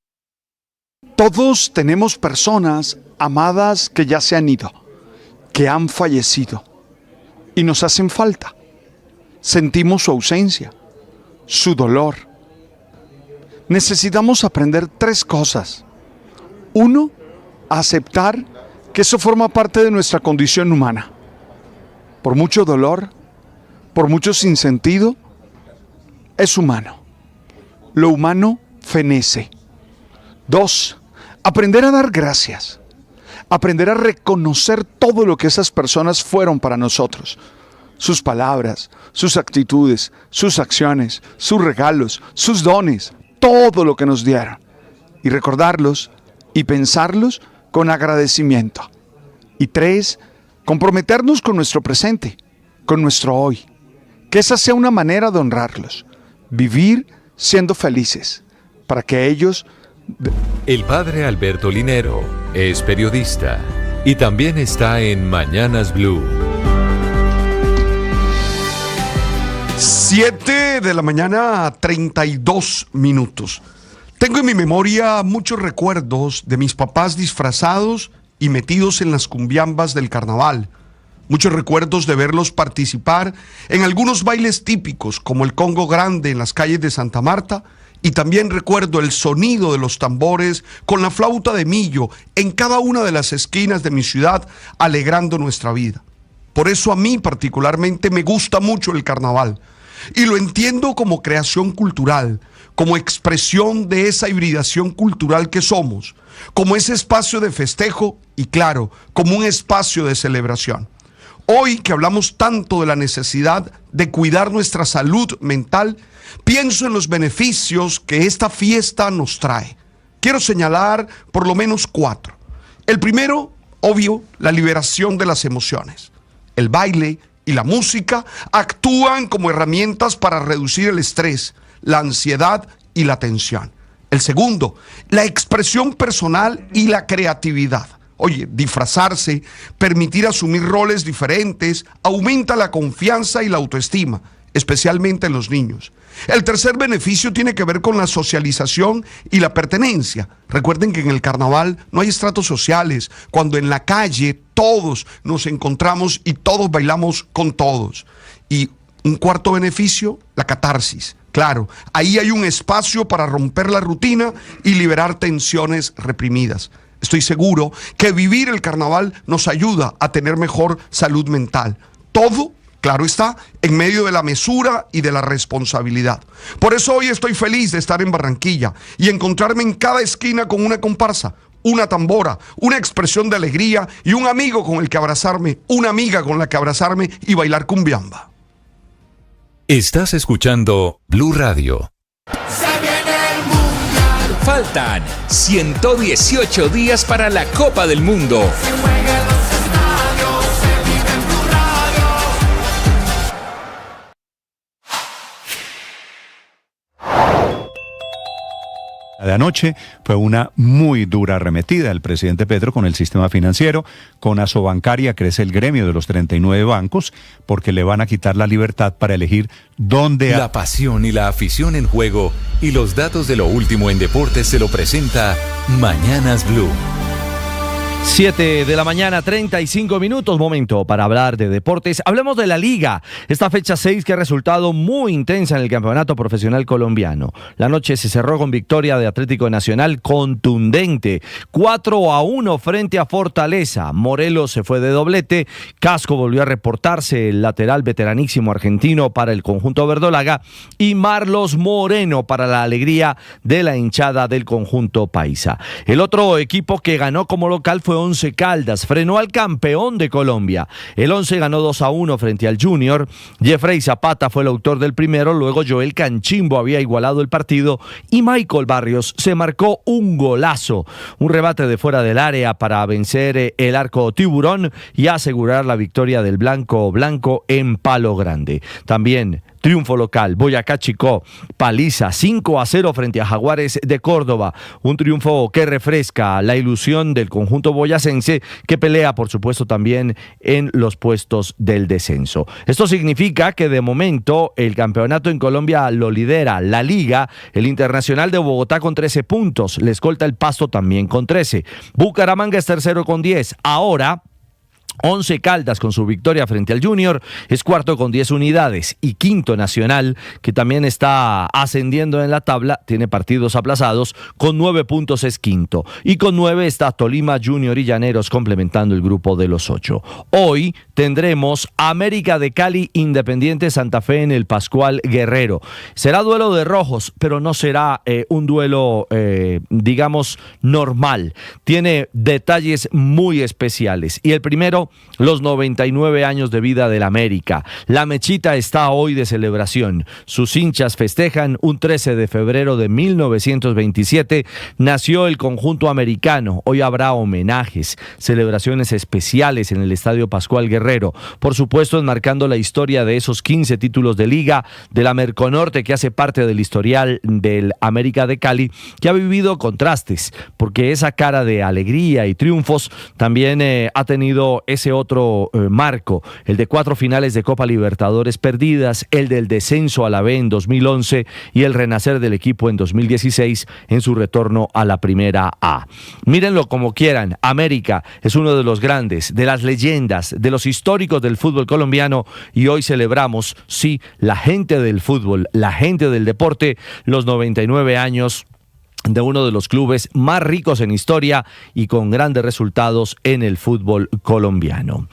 Todos tenemos personas amadas que ya se han ido, que han fallecido, y nos hacen falta. Sentimos su ausencia, su dolor. Necesitamos aprender 3 cosas. 1, aceptar que eso forma parte de nuestra condición humana. Por mucho dolor, por mucho sinsentido, es humano. Lo humano fenece. 2, aprender a dar gracias. Aprender a reconocer todo lo que esas personas fueron para nosotros. Sus palabras, sus actitudes, sus acciones, sus regalos, sus dones, todo lo que nos dieron. Y recordarlos y pensarlos con agradecimiento. Y 3, comprometernos con nuestro presente, con nuestro hoy. Que esa sea una manera de honrarlos. Vivir siendo felices, para que ellos... El padre Alberto Linero es periodista y también está en Mañanas Blue. 7 de la mañana, 32 minutos. Tengo en mi memoria muchos recuerdos de mis papás disfrazados y metidos en las cumbiambas del carnaval. Muchos recuerdos de verlos participar en algunos bailes típicos, como el Congo Grande en las calles de Santa Marta, y también recuerdo el sonido de los tambores con la flauta de millo en cada una de las esquinas de mi ciudad, alegrando nuestra vida. Por eso a mí particularmente me gusta mucho el carnaval y lo entiendo como creación cultural, como expresión de esa hibridación cultural que somos, como ese espacio de festejo y claro, como un espacio de celebración. Hoy que hablamos tanto de la necesidad de cuidar nuestra salud mental, pienso en los beneficios que esta fiesta nos trae. Quiero señalar por lo menos 4. El primero, obvio, la liberación de las emociones. El baile y la música actúan como herramientas para reducir el estrés, la ansiedad y la tensión. El segundo, la expresión personal y la creatividad. Oye, disfrazarse, permitir asumir roles diferentes, aumenta la confianza y la autoestima, especialmente en los niños. El tercer beneficio tiene que ver con la socialización y la pertenencia. Recuerden que en el carnaval no hay estratos sociales, cuando en la calle todos nos encontramos y todos bailamos con todos. Y un cuarto beneficio, la catarsis. Claro, ahí hay un espacio para romper la rutina y liberar tensiones reprimidas. Estoy seguro que vivir el carnaval nos ayuda a tener mejor salud mental. Todo, claro está, en medio de la mesura y de la responsabilidad. Por eso hoy estoy feliz de estar en Barranquilla y encontrarme en cada esquina con una comparsa, una tambora, una expresión de alegría y un amigo con el que abrazarme, una amiga con la que abrazarme y bailar cumbiamba. Estás escuchando Blue Radio. Se viene el Mundial. Faltan 118 días para la Copa del Mundo. Se juega en los estadios, se vive en Blue Radio. De anoche fue una muy dura arremetida del presidente Petro con el sistema financiero. Con Asobancaria crece el gremio de los 39 bancos porque le van a quitar la libertad para elegir dónde... La pasión y la afición en juego y los datos de lo último en deportes se lo presenta Mañanas Blue. 7 de la mañana, 35 minutos, momento para hablar de deportes. Hablemos de la Liga, esta fecha 6 que ha resultado muy intensa en el campeonato profesional colombiano. La noche se cerró con victoria de Atlético Nacional contundente, 4-1 frente a Fortaleza. Morelos se fue de doblete, Casco volvió a reportarse, el lateral veteranísimo argentino para el conjunto verdolaga, y Marlos Moreno para la alegría de la hinchada del conjunto paisa. El otro equipo que ganó como local fue Once Caldas, frenó al campeón de Colombia. El Once ganó 2-1 frente al Junior. Jeffrey Zapata fue el autor del primero, luego Joel Canchimbo había igualado el partido y Michael Barrios se marcó un golazo, un rebate de fuera del área para vencer el arco tiburón y asegurar la victoria del blanco en Palo Grande. También triunfo local, Boyacá Chicó, paliza 5-0 frente a Jaguares de Córdoba. Un triunfo que refresca la ilusión del conjunto boyacense que pelea, por supuesto, también en los puestos del descenso. Esto significa que de momento el campeonato en Colombia lo lidera la Liga, el Internacional de Bogotá con 13 puntos, le escolta el Pasto también con 13. Bucaramanga es tercero con 10. Ahora Once Caldas con su victoria frente al Junior es cuarto con 10 unidades y quinto Nacional, que también está ascendiendo en la tabla, tiene partidos aplazados, con 9 puntos es quinto y con 9 está Tolima, Junior y Llaneros complementando el grupo de los 8. Hoy tendremos América de Cali, Independiente Santa Fe en el Pascual Guerrero. Será duelo de rojos, pero no será un duelo digamos normal, tiene detalles muy especiales y el primero, los 99 años de vida del América. La Mechita está hoy de celebración. Sus hinchas festejan un 13 de febrero de 1927. Nació el conjunto americano. Hoy habrá homenajes, celebraciones especiales en el Estadio Pascual Guerrero. Por supuesto, enmarcando la historia de esos 15 títulos de liga de la Merconorte, que hace parte del historial del América de Cali, que ha vivido contrastes, porque esa cara de alegría y triunfos también ha tenido ese otro marco, el de 4 finales de Copa Libertadores perdidas, el del descenso a la B en 2011 y el renacer del equipo en 2016 en su retorno a la Primera A. Mírenlo como quieran, América es uno de los grandes, de las leyendas, de los históricos del fútbol colombiano y hoy celebramos, sí, la gente del fútbol, la gente del deporte, los 99 años de uno de los clubes más ricos en historia y con grandes resultados en el fútbol colombiano.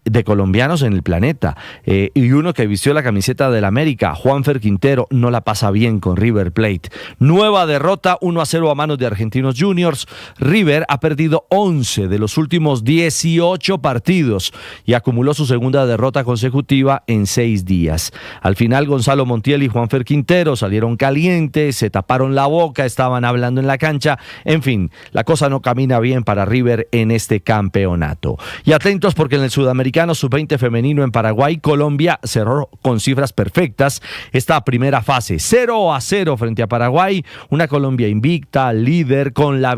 De colombianos en el planeta. Y uno que vistió la camiseta del América, Juanfer Quintero, no la pasa bien con River Plate. Nueva derrota, 1-0 a manos de Argentinos Juniors. River ha perdido 11 de los últimos 18 partidos y acumuló su segunda derrota consecutiva en 6 días. Al final, Gonzalo Montiel y Juanfer Quintero salieron calientes, se taparon la boca, estaban hablando en la cancha. En fin, la cosa no camina bien para River en este campeonato. Y atentos porque en el Sudamericano Sub-20 femenino en Paraguay, Colombia cerró con cifras perfectas esta primera fase. 0-0 frente a Paraguay, una Colombia invicta, líder, con la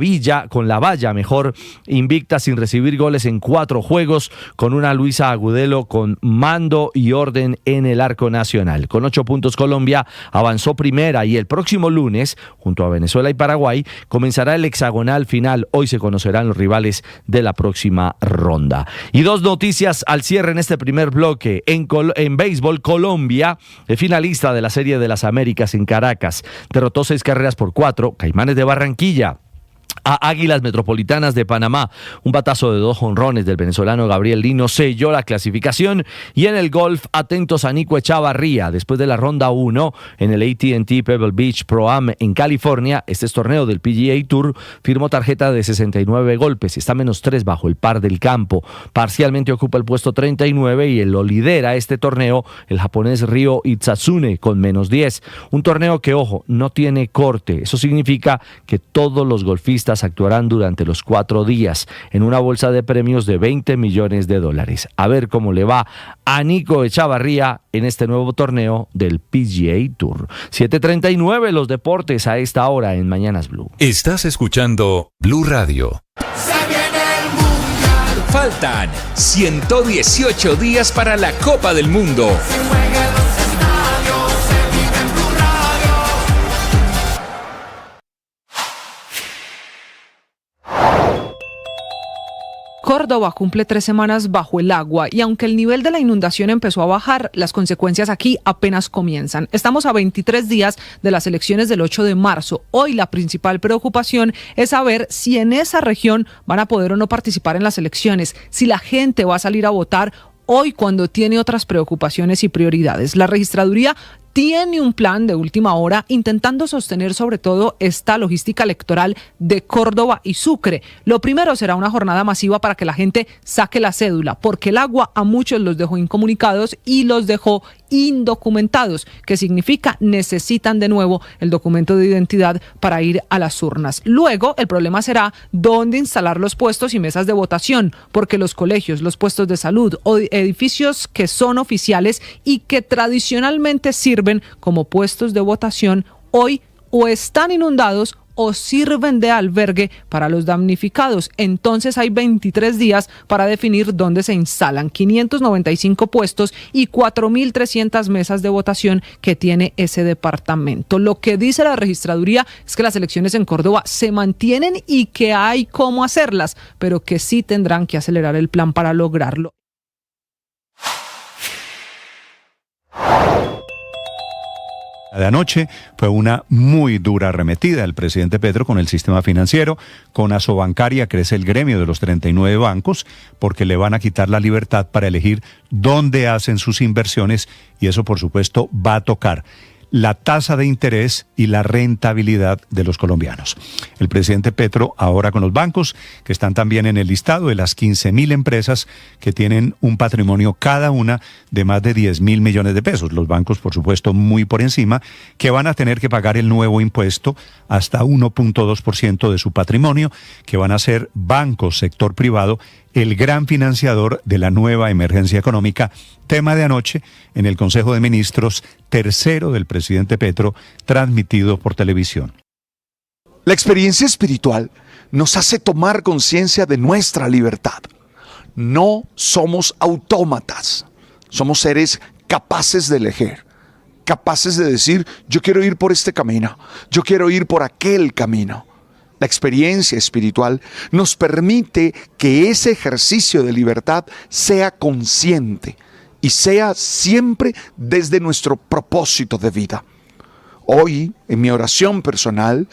valla mejor, invicta sin recibir goles en 4 juegos, con una Luisa Agudelo con mando y orden en el arco nacional. Con 8 puntos Colombia avanzó primera y el próximo lunes, junto a Venezuela y y Paraguay, comenzará el hexagonal final. Hoy se conocerán los rivales de la próxima ronda. Y dos noticias al cierre en este primer bloque. En béisbol, Colombia, finalista de la Serie de las Américas en Caracas, derrotó 6-4 Caimanes de Barranquilla a Águilas Metropolitanas de Panamá. Un batazo de 2 jonrones del venezolano Gabriel Lino selló la clasificación. Y en el golf, atentos a Nico Echavarría. Después de la ronda 1 en el AT&T Pebble Beach Pro-Am en California, este es torneo del PGA Tour, firmó tarjeta de 69 golpes. Está -3 bajo el par del campo. Parcialmente ocupa el puesto 39 y lo lidera este torneo el japonés Ryo Itsasune con -10. Un torneo que, ojo, no tiene corte. Eso significa que todos los golfistas actuarán durante los 4 días en una bolsa de premios de $20 millones. A ver cómo le va a Nico Echavarría en este nuevo torneo del PGA Tour. 7:39 los deportes a esta hora en Mañanas Blue. Estás escuchando Blue Radio. Se viene el Mundial. Faltan 118 días para la Copa del Mundo. Se juega en los estadios, se vive en Blue Radio. Córdoba cumple 3 semanas bajo el agua y aunque el nivel de la inundación empezó a bajar, las consecuencias aquí apenas comienzan. Estamos a 23 días de las elecciones del 8 de marzo. Hoy la principal preocupación es saber si en esa región van a poder o no participar en las elecciones, si la gente va a salir a votar hoy cuando tiene otras preocupaciones y prioridades. La registraduría tiene un plan de última hora intentando sostener sobre todo esta logística electoral de Córdoba y Sucre. Lo primero será una jornada masiva para que la gente saque la cédula, porque el agua a muchos los dejó incomunicados y los dejó indocumentados, que significa necesitan de nuevo el documento de identidad para ir a las urnas. Luego, el problema será dónde instalar los puestos y mesas de votación, porque los colegios, los puestos de salud o edificios que son oficiales y que tradicionalmente sirven como puestos de votación, hoy o están inundados o sirven de albergue para los damnificados. Entonces hay 23 días para definir dónde se instalan 595 puestos y 4.300 mesas de votación que tiene ese departamento. Lo que dice la registraduría es que las elecciones en Córdoba se mantienen y que hay cómo hacerlas, pero que sí tendrán que acelerar el plan para lograrlo. De anoche fue una muy dura arremetida del presidente Petro con el sistema financiero. Con Asobancaria crece el gremio de los 39 bancos porque le van a quitar la libertad para elegir dónde hacen sus inversiones y eso por supuesto va a tocar la tasa de interés y la rentabilidad de los colombianos. El presidente Petro ahora con los bancos, que están también en el listado de las 15.000 empresas que tienen un patrimonio cada una de más de 10.000 millones de pesos. Los bancos, por supuesto, muy por encima, que van a tener que pagar el nuevo impuesto hasta 1.2% de su patrimonio, que van a ser bancos, sector privado, el gran financiador de la nueva emergencia económica, tema de anoche en el Consejo de Ministros tercero del presidente Petro, transmitido por televisión. La experiencia espiritual nos hace tomar conciencia de nuestra libertad. No somos autómatas, somos seres capaces de elegir, capaces de decir, yo quiero ir por este camino, yo quiero ir por aquel camino. La experiencia espiritual nos permite que ese ejercicio de libertad sea consciente y sea siempre desde nuestro propósito de vida. Hoy, en mi oración personal...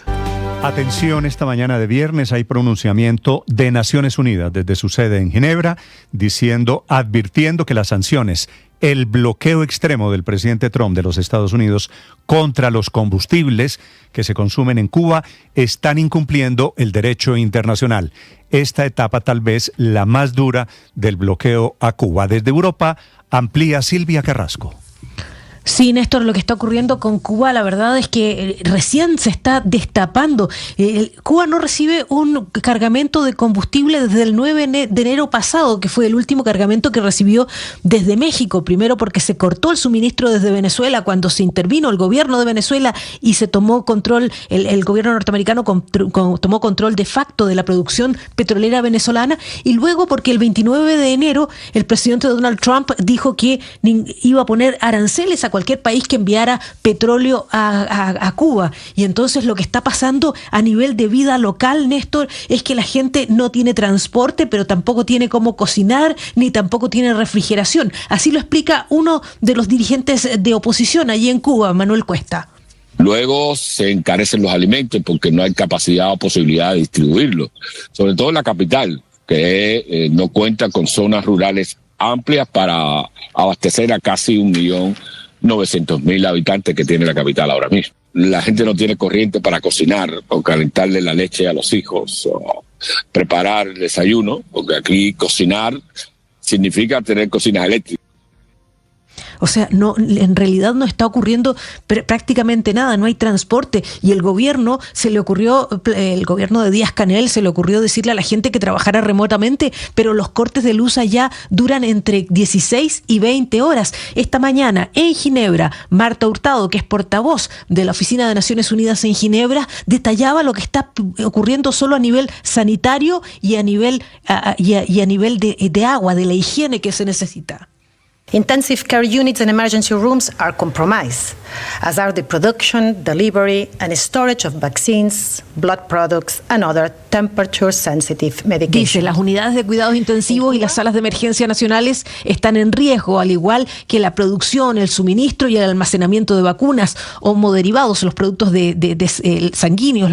Atención, esta mañana de viernes hay pronunciamiento de Naciones Unidas desde su sede en Ginebra, advirtiendo que las sanciones, el bloqueo extremo del presidente Trump de los Estados Unidos contra los combustibles que se consumen en Cuba están incumpliendo el derecho internacional. Esta etapa tal vez la más dura del bloqueo a Cuba. Desde Europa amplía Silvia Carrasco. Sí, Néstor, lo que está ocurriendo con Cuba, la verdad es que recién se está destapando. Cuba no recibe un cargamento de combustible desde el 9 de enero pasado, que fue el último cargamento que recibió desde México. Primero porque se cortó el suministro desde Venezuela cuando se intervino el gobierno de Venezuela y se tomó control, el gobierno norteamericano tomó control de facto de la producción petrolera venezolana, y luego porque el 29 de enero el presidente Donald Trump dijo que iba a poner aranceles a cualquier país que enviara petróleo a Cuba. Y entonces lo que está pasando a nivel de vida local, Néstor, es que la gente no tiene transporte, pero tampoco tiene cómo cocinar, ni tampoco tiene refrigeración. Así lo explica uno de los dirigentes de oposición allí en Cuba, Manuel Cuesta. Luego se encarecen los alimentos porque no hay capacidad o posibilidad de distribuirlos, sobre todo en la capital, que no cuenta con zonas rurales amplias para abastecer a casi 1.900.000 habitantes que tiene la capital ahora mismo. La gente no tiene corriente para cocinar o calentarle la leche a los hijos o preparar el desayuno, porque aquí cocinar significa tener cocinas eléctricas. O sea, no, en realidad no está ocurriendo prácticamente nada, no hay transporte, y el gobierno de Díaz-Canel se le ocurrió decirle a la gente que trabajara remotamente, pero los cortes de luz allá duran entre 16 y 20 horas. Esta mañana en Ginebra, Marta Hurtado, que es portavoz de la Oficina de Naciones Unidas en Ginebra, detallaba lo que está ocurriendo solo a nivel sanitario y a nivel de agua, de la higiene que se necesita. Intensive care units and emergency rooms are compromised, as are the production, delivery, and storage of vaccines, blood products, and other temperature-sensitive medications. Dice, las unidades de cuidados intensivos y las salas de emergencia nacionales están en riesgo, al igual que la producción, el suministro y el almacenamiento de vacunas, hemoderivados, los productos sanguíneos,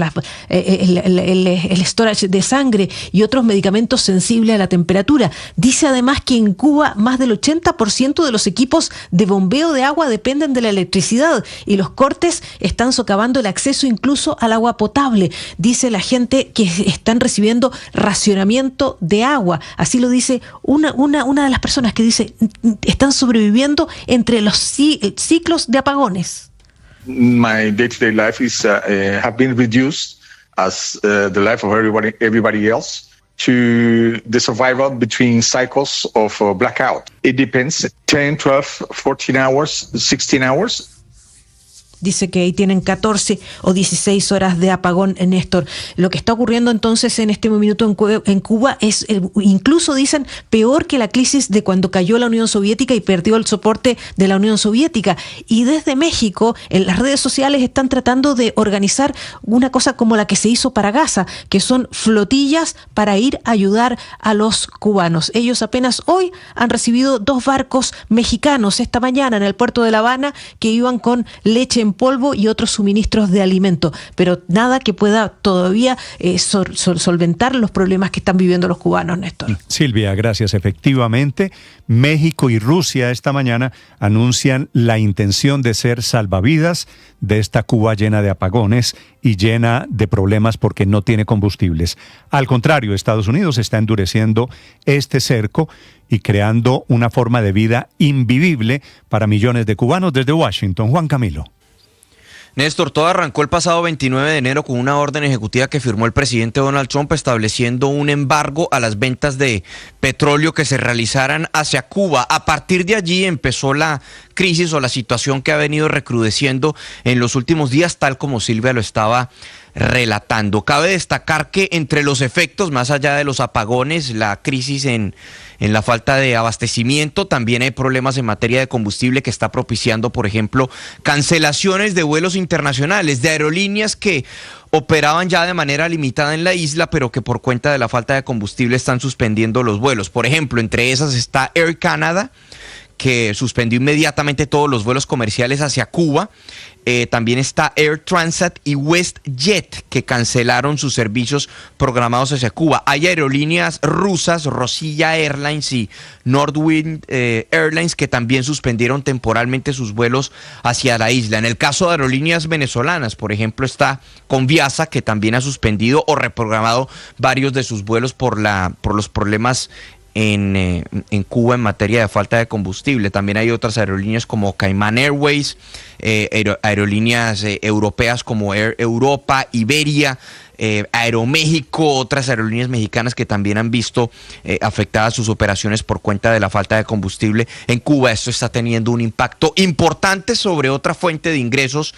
el storage de sangre y otros medicamentos sensibles a la temperatura. Dice además que en Cuba más del 80% de los equipos de bombeo de agua dependen de la electricidad y los cortes están socavando el acceso incluso al agua potable. Dice la gente que están recibiendo racionamiento de agua. Así lo dice una de las personas que dice están sobreviviendo entre los ciclos de apagones. My day-to-day life is have been reduced as the life of everybody else. To the survival between cycles of blackout. It depends, 10, 12, 14 hours, 16 hours. Dice que ahí tienen 14 o 16 horas de apagón, Néstor. Lo que está ocurriendo entonces en este minuto en Cuba es, incluso dicen, peor que la crisis de cuando cayó la Unión Soviética y perdió el soporte de la Unión Soviética. Y desde México, en las redes sociales están tratando de organizar una cosa como la que se hizo para Gaza, que son flotillas para ir a ayudar a los cubanos. Ellos apenas hoy han recibido 2 barcos mexicanos esta mañana en el puerto de La Habana que iban con leche en polvo y otros suministros de alimento, pero nada que pueda todavía solventar los problemas que están viviendo los cubanos, Néstor. Silvia, gracias. Efectivamente, México y Rusia esta mañana anuncian la intención de ser salvavidas de esta Cuba llena de apagones y llena de problemas porque no tiene combustibles. Al contrario, Estados Unidos está endureciendo este cerco y creando una forma de vida invivible para millones de cubanos. Desde Washington, Juan Camilo. Néstor, todo arrancó el pasado 29 de enero con una orden ejecutiva que firmó el presidente Donald Trump estableciendo un embargo a las ventas de petróleo que se realizaran hacia Cuba. A partir de allí empezó la crisis o la situación que ha venido recrudeciendo en los últimos días, tal como Silvia lo estaba relatando. Cabe destacar que entre los efectos, más allá de los apagones, la crisis en la falta de abastecimiento, también hay problemas en materia de combustible que está propiciando, por ejemplo, cancelaciones de vuelos internacionales, de aerolíneas que operaban ya de manera limitada en la isla, pero que por cuenta de la falta de combustible están suspendiendo los vuelos. Por ejemplo, entre esas está Air Canada, que suspendió inmediatamente todos los vuelos comerciales hacia Cuba. También está Air Transat y WestJet, que cancelaron sus servicios programados hacia Cuba. Hay aerolíneas rusas, Rossiya Airlines y Nordwind Airlines, que también suspendieron temporalmente sus vuelos hacia la isla. En el caso de aerolíneas venezolanas, por ejemplo, está Conviasa, que también ha suspendido o reprogramado varios de sus vuelos por los problemas en Cuba en materia de falta de combustible. También hay otras aerolíneas como Cayman Airways, aerolíneas europeas como Air Europa, Iberia, Aeroméxico, otras aerolíneas mexicanas que también han visto afectadas sus operaciones por cuenta de la falta de combustible en Cuba. Esto está teniendo un impacto importante sobre otra fuente de ingresos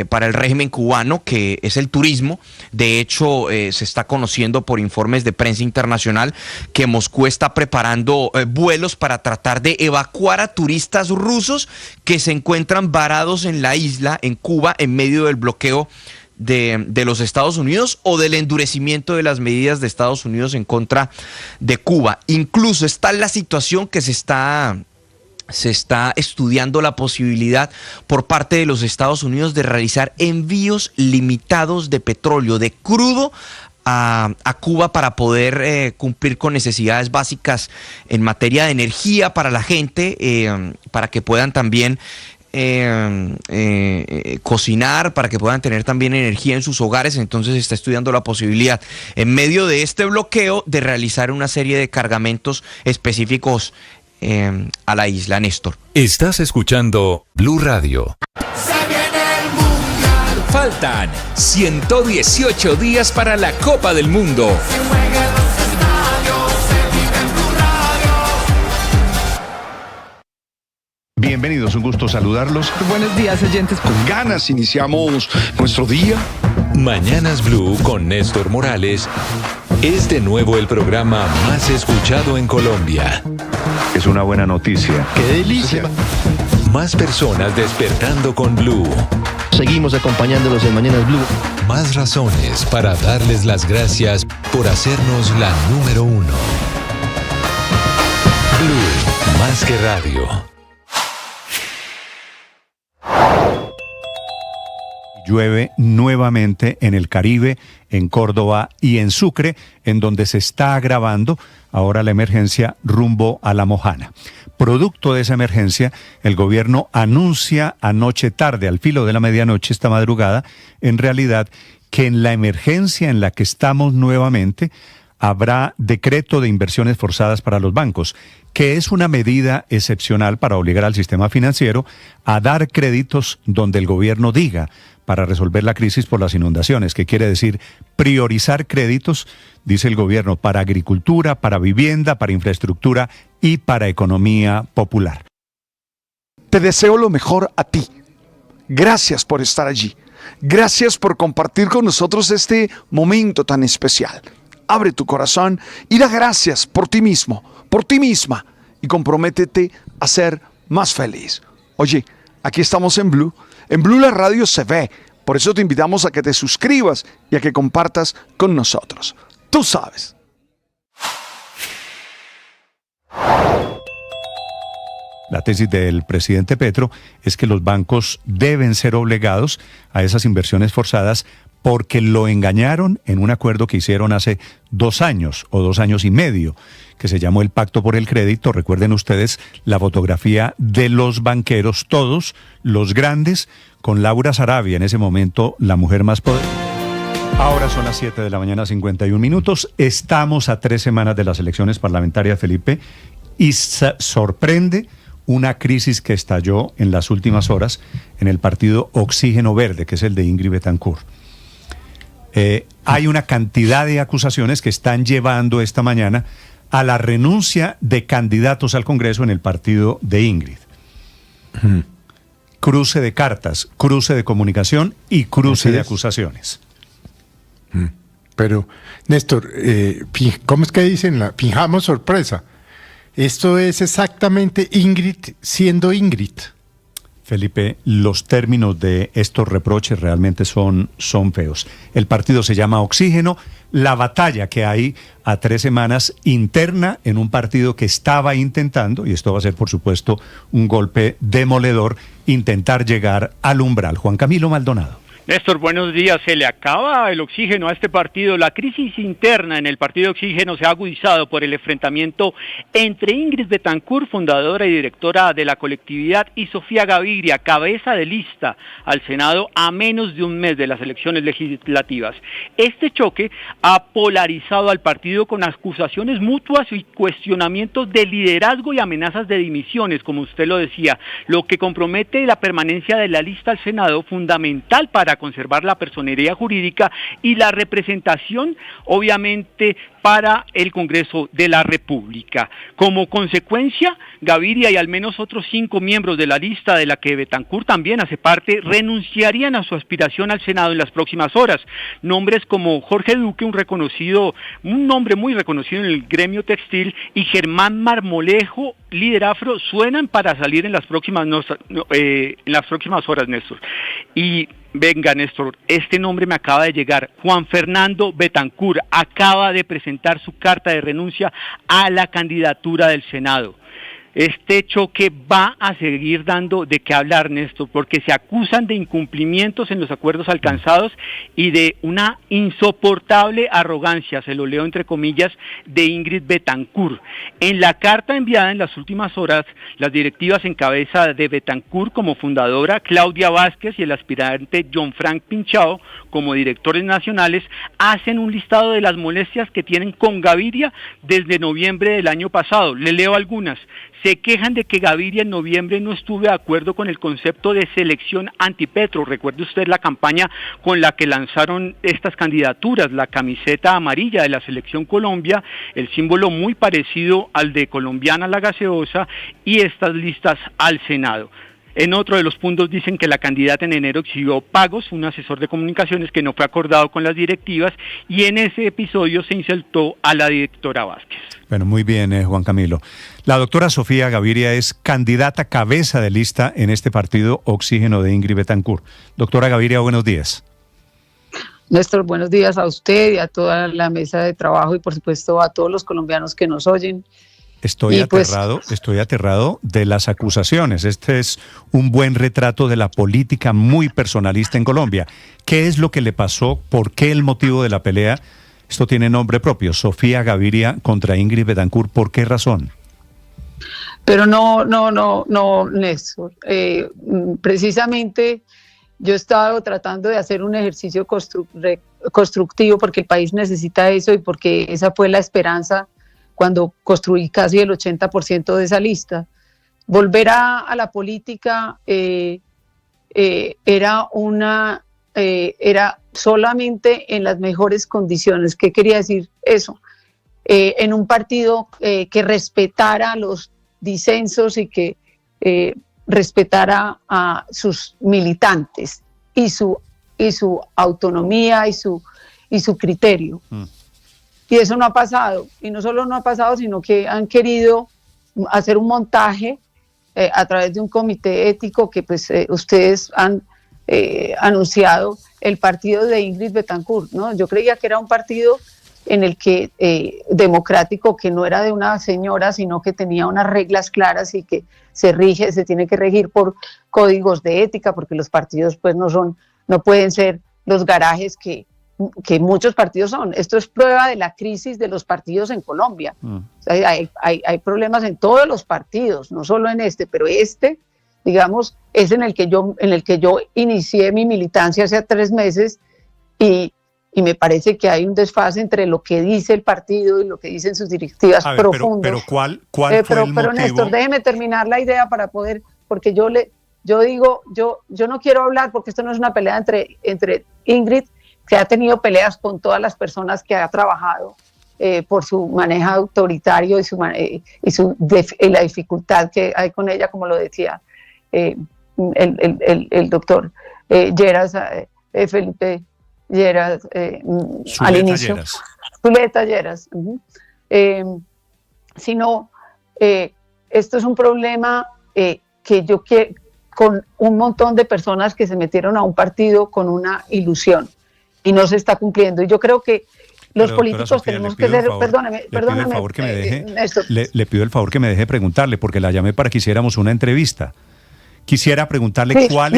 para el régimen cubano, que es el turismo. De hecho, se está conociendo por informes de prensa internacional que Moscú está preparando vuelos para tratar de evacuar a turistas rusos que se encuentran varados en la isla, en Cuba, en medio del bloqueo de los Estados Unidos o del endurecimiento de las medidas de Estados Unidos en contra de Cuba. Incluso está la situación que se está estudiando la posibilidad por parte de los Estados Unidos de realizar envíos limitados de petróleo, de crudo, a Cuba para poder cumplir con necesidades básicas en materia de energía para la gente, para que puedan también cocinar, para que puedan tener también energía en sus hogares. Entonces se está estudiando la posibilidad, en medio de este bloqueo, de realizar una serie de cargamentos específicos a la isla. Néstor. Estás escuchando Blue Radio. Faltan 118 días para la Copa del Mundo. Bienvenidos, un gusto saludarlos. Buenos días, oyentes. Con ganas iniciamos nuestro día. Mañanas Blue con Néstor Morales es de nuevo el programa más escuchado en Colombia. Es una buena noticia. ¡Qué delicia! Más personas despertando con Blue. Seguimos acompañándolos en Mañanas Blue. Más razones para darles las gracias por hacernos la número 1. Blue, más que radio. Llueve nuevamente en el Caribe, en Córdoba y en Sucre, en donde se está agravando ahora la emergencia rumbo a La Mojana. Producto de esa emergencia, el gobierno anuncia anoche tarde, al filo de la medianoche, esta madrugada, en realidad, que en la emergencia en la que estamos nuevamente, habrá decreto de inversiones forzadas para los bancos, que es una medida excepcional para obligar al sistema financiero a dar créditos donde el gobierno diga, para resolver la crisis por las inundaciones, que quiere decir priorizar créditos, dice el gobierno, para agricultura, para vivienda, para infraestructura y para economía popular. Te deseo lo mejor a ti. Gracias por estar allí. Gracias por compartir con nosotros este momento tan especial. Abre tu corazón y da gracias por ti mismo, por ti misma, y comprométete a ser más feliz. Oye, aquí estamos en Blue. En Blue la radio se ve, por eso te invitamos a que te suscribas y a que compartas con nosotros. Tú sabes. La tesis del presidente Petro es que los bancos deben ser obligados a esas inversiones forzadas porque lo engañaron en un acuerdo que hicieron hace 2 años o 2 años y medio, que se llamó el Pacto por el Crédito. Recuerden ustedes la fotografía de los banqueros, todos los grandes, con Laura Sarabia, en ese momento la mujer más poderosa. Ahora son las 7 de la mañana, 51 minutos. Estamos a 3 semanas de las elecciones parlamentarias, Felipe, y sorprende una crisis que estalló en las últimas horas en el partido Oxígeno Verde, que es el de Ingrid Betancourt. Hay una cantidad de acusaciones que están llevando esta mañana a la renuncia de candidatos al Congreso en el partido de Ingrid. Cruce de cartas, cruce de comunicación y cruce de acusaciones. Pero, Néstor, ¿cómo es que dicen? Fijamos sorpresa. Esto es exactamente Ingrid siendo Ingrid. Felipe, los términos de estos reproches realmente son feos. El partido se llama Oxígeno. La batalla que hay a 3 semanas interna en un partido que estaba intentando, y esto va a ser por supuesto un golpe demoledor, intentar llegar al umbral. Juan Camilo Maldonado. Néstor, buenos días. Se le acaba el oxígeno a este partido. La crisis interna en el partido Oxígeno se ha agudizado por el enfrentamiento entre Ingrid Betancourt, fundadora y directora de la colectividad, y Sofía Gaviria, cabeza de lista al Senado a menos de un mes de las elecciones legislativas. Este choque ha polarizado al partido con acusaciones mutuas y cuestionamientos de liderazgo y amenazas de dimisiones, como usted lo decía, lo que compromete la permanencia de la lista al Senado, fundamental para conservar la personería jurídica y la representación, obviamente, para el Congreso de la República. Como consecuencia, Gaviria y al menos otros 5 miembros de la lista de la que Betancur también hace parte renunciarían a su aspiración al Senado en las próximas horas. Nombres como Jorge Duque, un nombre muy reconocido en el gremio textil, y Germán Marmolejo, líder afro, suenan para salir en las próximas horas, Néstor. Y venga, Néstor, este nombre me acaba de llegar. Juan Fernando Betancur acaba de presentar su carta de renuncia a la candidatura del Senado. Este choque va a seguir dando de qué hablar, Néstor, porque se acusan de incumplimientos en los acuerdos alcanzados y de una insoportable arrogancia, se lo leo entre comillas, de Ingrid Betancur. En la carta enviada en las últimas horas, las directivas en cabeza de Betancur como fundadora, Claudia Vázquez, y el aspirante John Frank Pinchao como directores nacionales, hacen un listado de las molestias que tienen con Gaviria desde noviembre del año pasado. Le leo algunas. Se quejan de que Gaviria en noviembre no estuvo de acuerdo con el concepto de selección antipetro. Recuerde usted la campaña con la que lanzaron estas candidaturas, la camiseta amarilla de la Selección Colombia, el símbolo muy parecido al de Colombiana la Gaseosa, y estas listas al Senado. En otro de los puntos dicen que la candidata en enero exhibió pagos, un asesor de comunicaciones que no fue acordado con las directivas, y en ese episodio se insultó a la directora Vázquez. Bueno, muy bien, Juan Camilo. La doctora Sofía Gaviria es candidata cabeza de lista en este partido Oxígeno de Ingrid Betancur. Doctora Gaviria, buenos días. Néstor, buenos días a usted y a toda la mesa de trabajo y por supuesto a todos los colombianos que nos oyen. Estoy aterrado de las acusaciones. Este es un buen retrato de la política muy personalista en Colombia. ¿Qué es lo que le pasó? ¿Por qué el motivo de la pelea? Esto tiene nombre propio, Sofía Gaviria contra Ingrid Betancur. ¿Por qué razón? Pero no, Néstor. Precisamente yo he estado tratando de hacer un ejercicio constructivo porque el país necesita eso y porque esa fue la esperanza cuando construí casi el 80% de esa lista. Volver a la política era solamente en las mejores condiciones. ¿Qué quería decir eso? En un partido que respetara los disensos y que respetara a sus militantes y su autonomía y su criterio. Y eso no ha pasado, y no solo no ha pasado, sino que han querido hacer un montaje a través de un comité ético que pues ustedes han anunciado, el partido de Ingrid Betancur, ¿no? Yo creía que era un partido en el que democrático, que no era de una señora, sino que tenía unas reglas claras y que se tiene que regir por códigos de ética, porque los partidos pues no pueden ser los garajes que muchos partidos son. Esto es prueba de la crisis de los partidos en Colombia. O sea, hay problemas en todos los partidos, no solo en este, pero este, digamos, es en el que yo inicié mi militancia hace 3 meses y me parece que hay un desfase entre lo que dice el partido y lo que dicen sus directivas profundas. Pero ¿cuál fue el motivo? Pero Néstor, déjeme terminar la idea para poder, porque yo no quiero hablar porque esto no es una pelea entre Ingrid, que ha tenido peleas con todas las personas que ha trabajado por su manejo autoritario y la dificultad que hay con ella, como lo decía el doctor Lleras, Felipe Lleras al inicio. Zuleta Lleras. Sino, esto es un problema con un montón de personas que se metieron a un partido con una ilusión y no se está cumpliendo. Y yo creo que los políticos Sofía, tenemos que ser... Perdóname. Le pido el favor que me deje preguntarle, porque la llamé para que hiciéramos una entrevista. Quisiera preguntarle cuál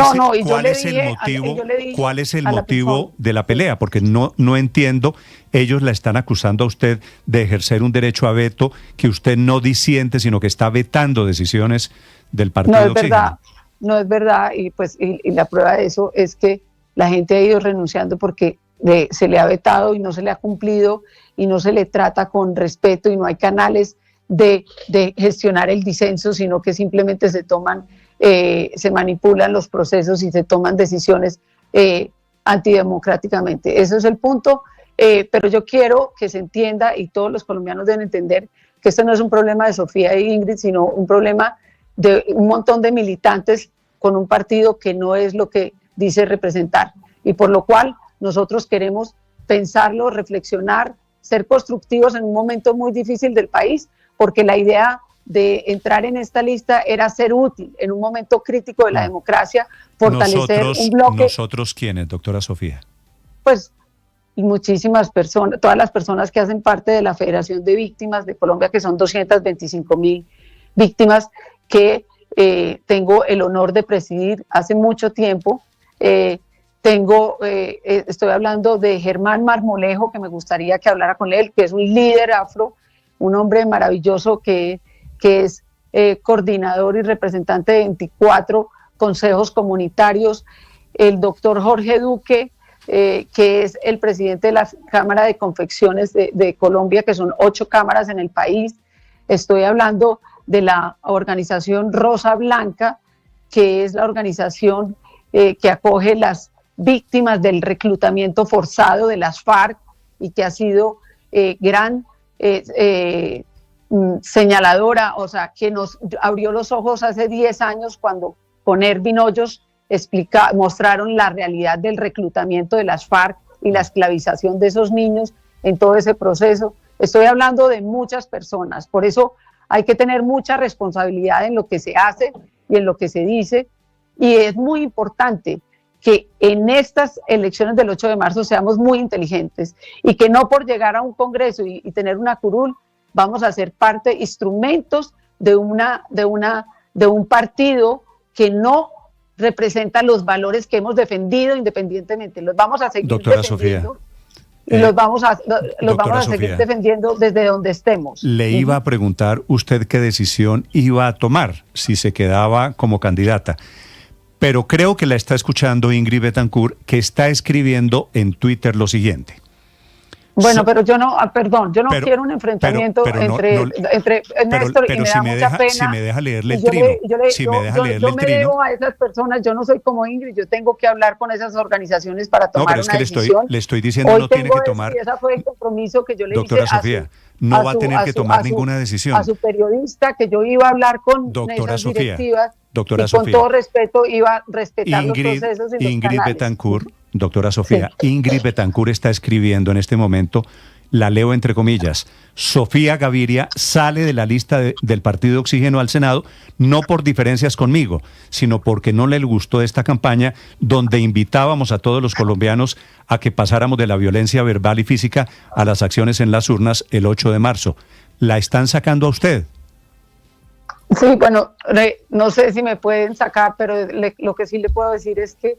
es el motivo de la pelea, porque no entiendo. Ellos la están acusando a usted de ejercer un derecho a veto que usted no disiente, sino que está vetando decisiones del partido. No es verdad, y la prueba de eso es que la gente ha ido renunciando porque se le ha vetado y no se le ha cumplido y no se le trata con respeto y no hay canales de gestionar el disenso, sino que simplemente se manipulan los procesos y se toman decisiones antidemocráticamente. Ese es el punto, pero yo quiero que se entienda, y todos los colombianos deben entender, que esto no es un problema de Sofía e Ingrid, sino un problema de un montón de militantes con un partido que no es lo que dice representar, y por lo cual nosotros queremos pensarlo, reflexionar, ser constructivos en un momento muy difícil del país, porque la idea de entrar en esta lista era ser útil en un momento crítico de la democracia, fortalecer un bloque. ¿Nosotros quiénes, doctora Sofía? Pues muchísimas personas, todas las personas que hacen parte de la Federación de Víctimas de Colombia, que son 225.000 víctimas, que tengo el honor de presidir hace mucho tiempo. Estoy hablando de Germán Marmolejo, que me gustaría que hablara con él, que es un líder afro, un hombre maravilloso que es coordinador y representante de 24 consejos comunitarios, el doctor Jorge Duque, que es el presidente de la Cámara de Confecciones de Colombia, que son 8 cámaras en el país. Estoy hablando de la organización Rosa Blanca, que es la organización que acoge las víctimas del reclutamiento forzado de las FARC y que ha sido gran señaladora, o sea, que nos abrió los ojos hace 10 años cuando con Ervin Hoyos mostraron la realidad del reclutamiento de las FARC y la esclavización de esos niños en todo ese proceso. Estoy hablando de muchas personas, por eso hay que tener mucha responsabilidad en lo que se hace y en lo que se dice, y es muy importante que en estas elecciones del 8 de marzo seamos muy inteligentes y que no por llegar a un congreso y tener una curul vamos a ser parte, instrumentos de un partido que no representa los valores que hemos defendido independientemente. Los vamos a seguir doctora defendiendo. Sofía. Y los vamos a seguir defendiendo desde donde estemos. Le iba a preguntar usted qué decisión iba a tomar si se quedaba como candidata, pero creo que la está escuchando Ingrid Betancourt, que está escribiendo en Twitter lo siguiente. Bueno, pero yo no, quiero un enfrentamiento entre Néstor, y me da mucha pena. Si me deja leerle el trino. Yo me debo a esas personas, yo no soy como Ingrid, yo tengo que hablar con esas organizaciones para tomar una decisión. Le estoy diciendo, hoy no tiene que tomar. Ese fue el compromiso que yo le doctora hice Sofía, no va a tener que tomar ninguna decisión. A su periodista, que yo iba a hablar con esas directivas, y con todo respeto iba a respetar los procesos y los Ingrid canales. Betancourt, doctora Sofía, sí. Ingrid Betancourt está escribiendo en este momento, la leo entre comillas: Sofía Gaviria sale de la lista del Partido Oxígeno al Senado, no por diferencias conmigo, sino porque no le gustó esta campaña donde invitábamos a todos los colombianos a que pasáramos de la violencia verbal y física a las acciones en las urnas el 8 de marzo. ¿La están sacando a usted? Sí, bueno, no sé si me pueden sacar, pero lo que sí le puedo decir es que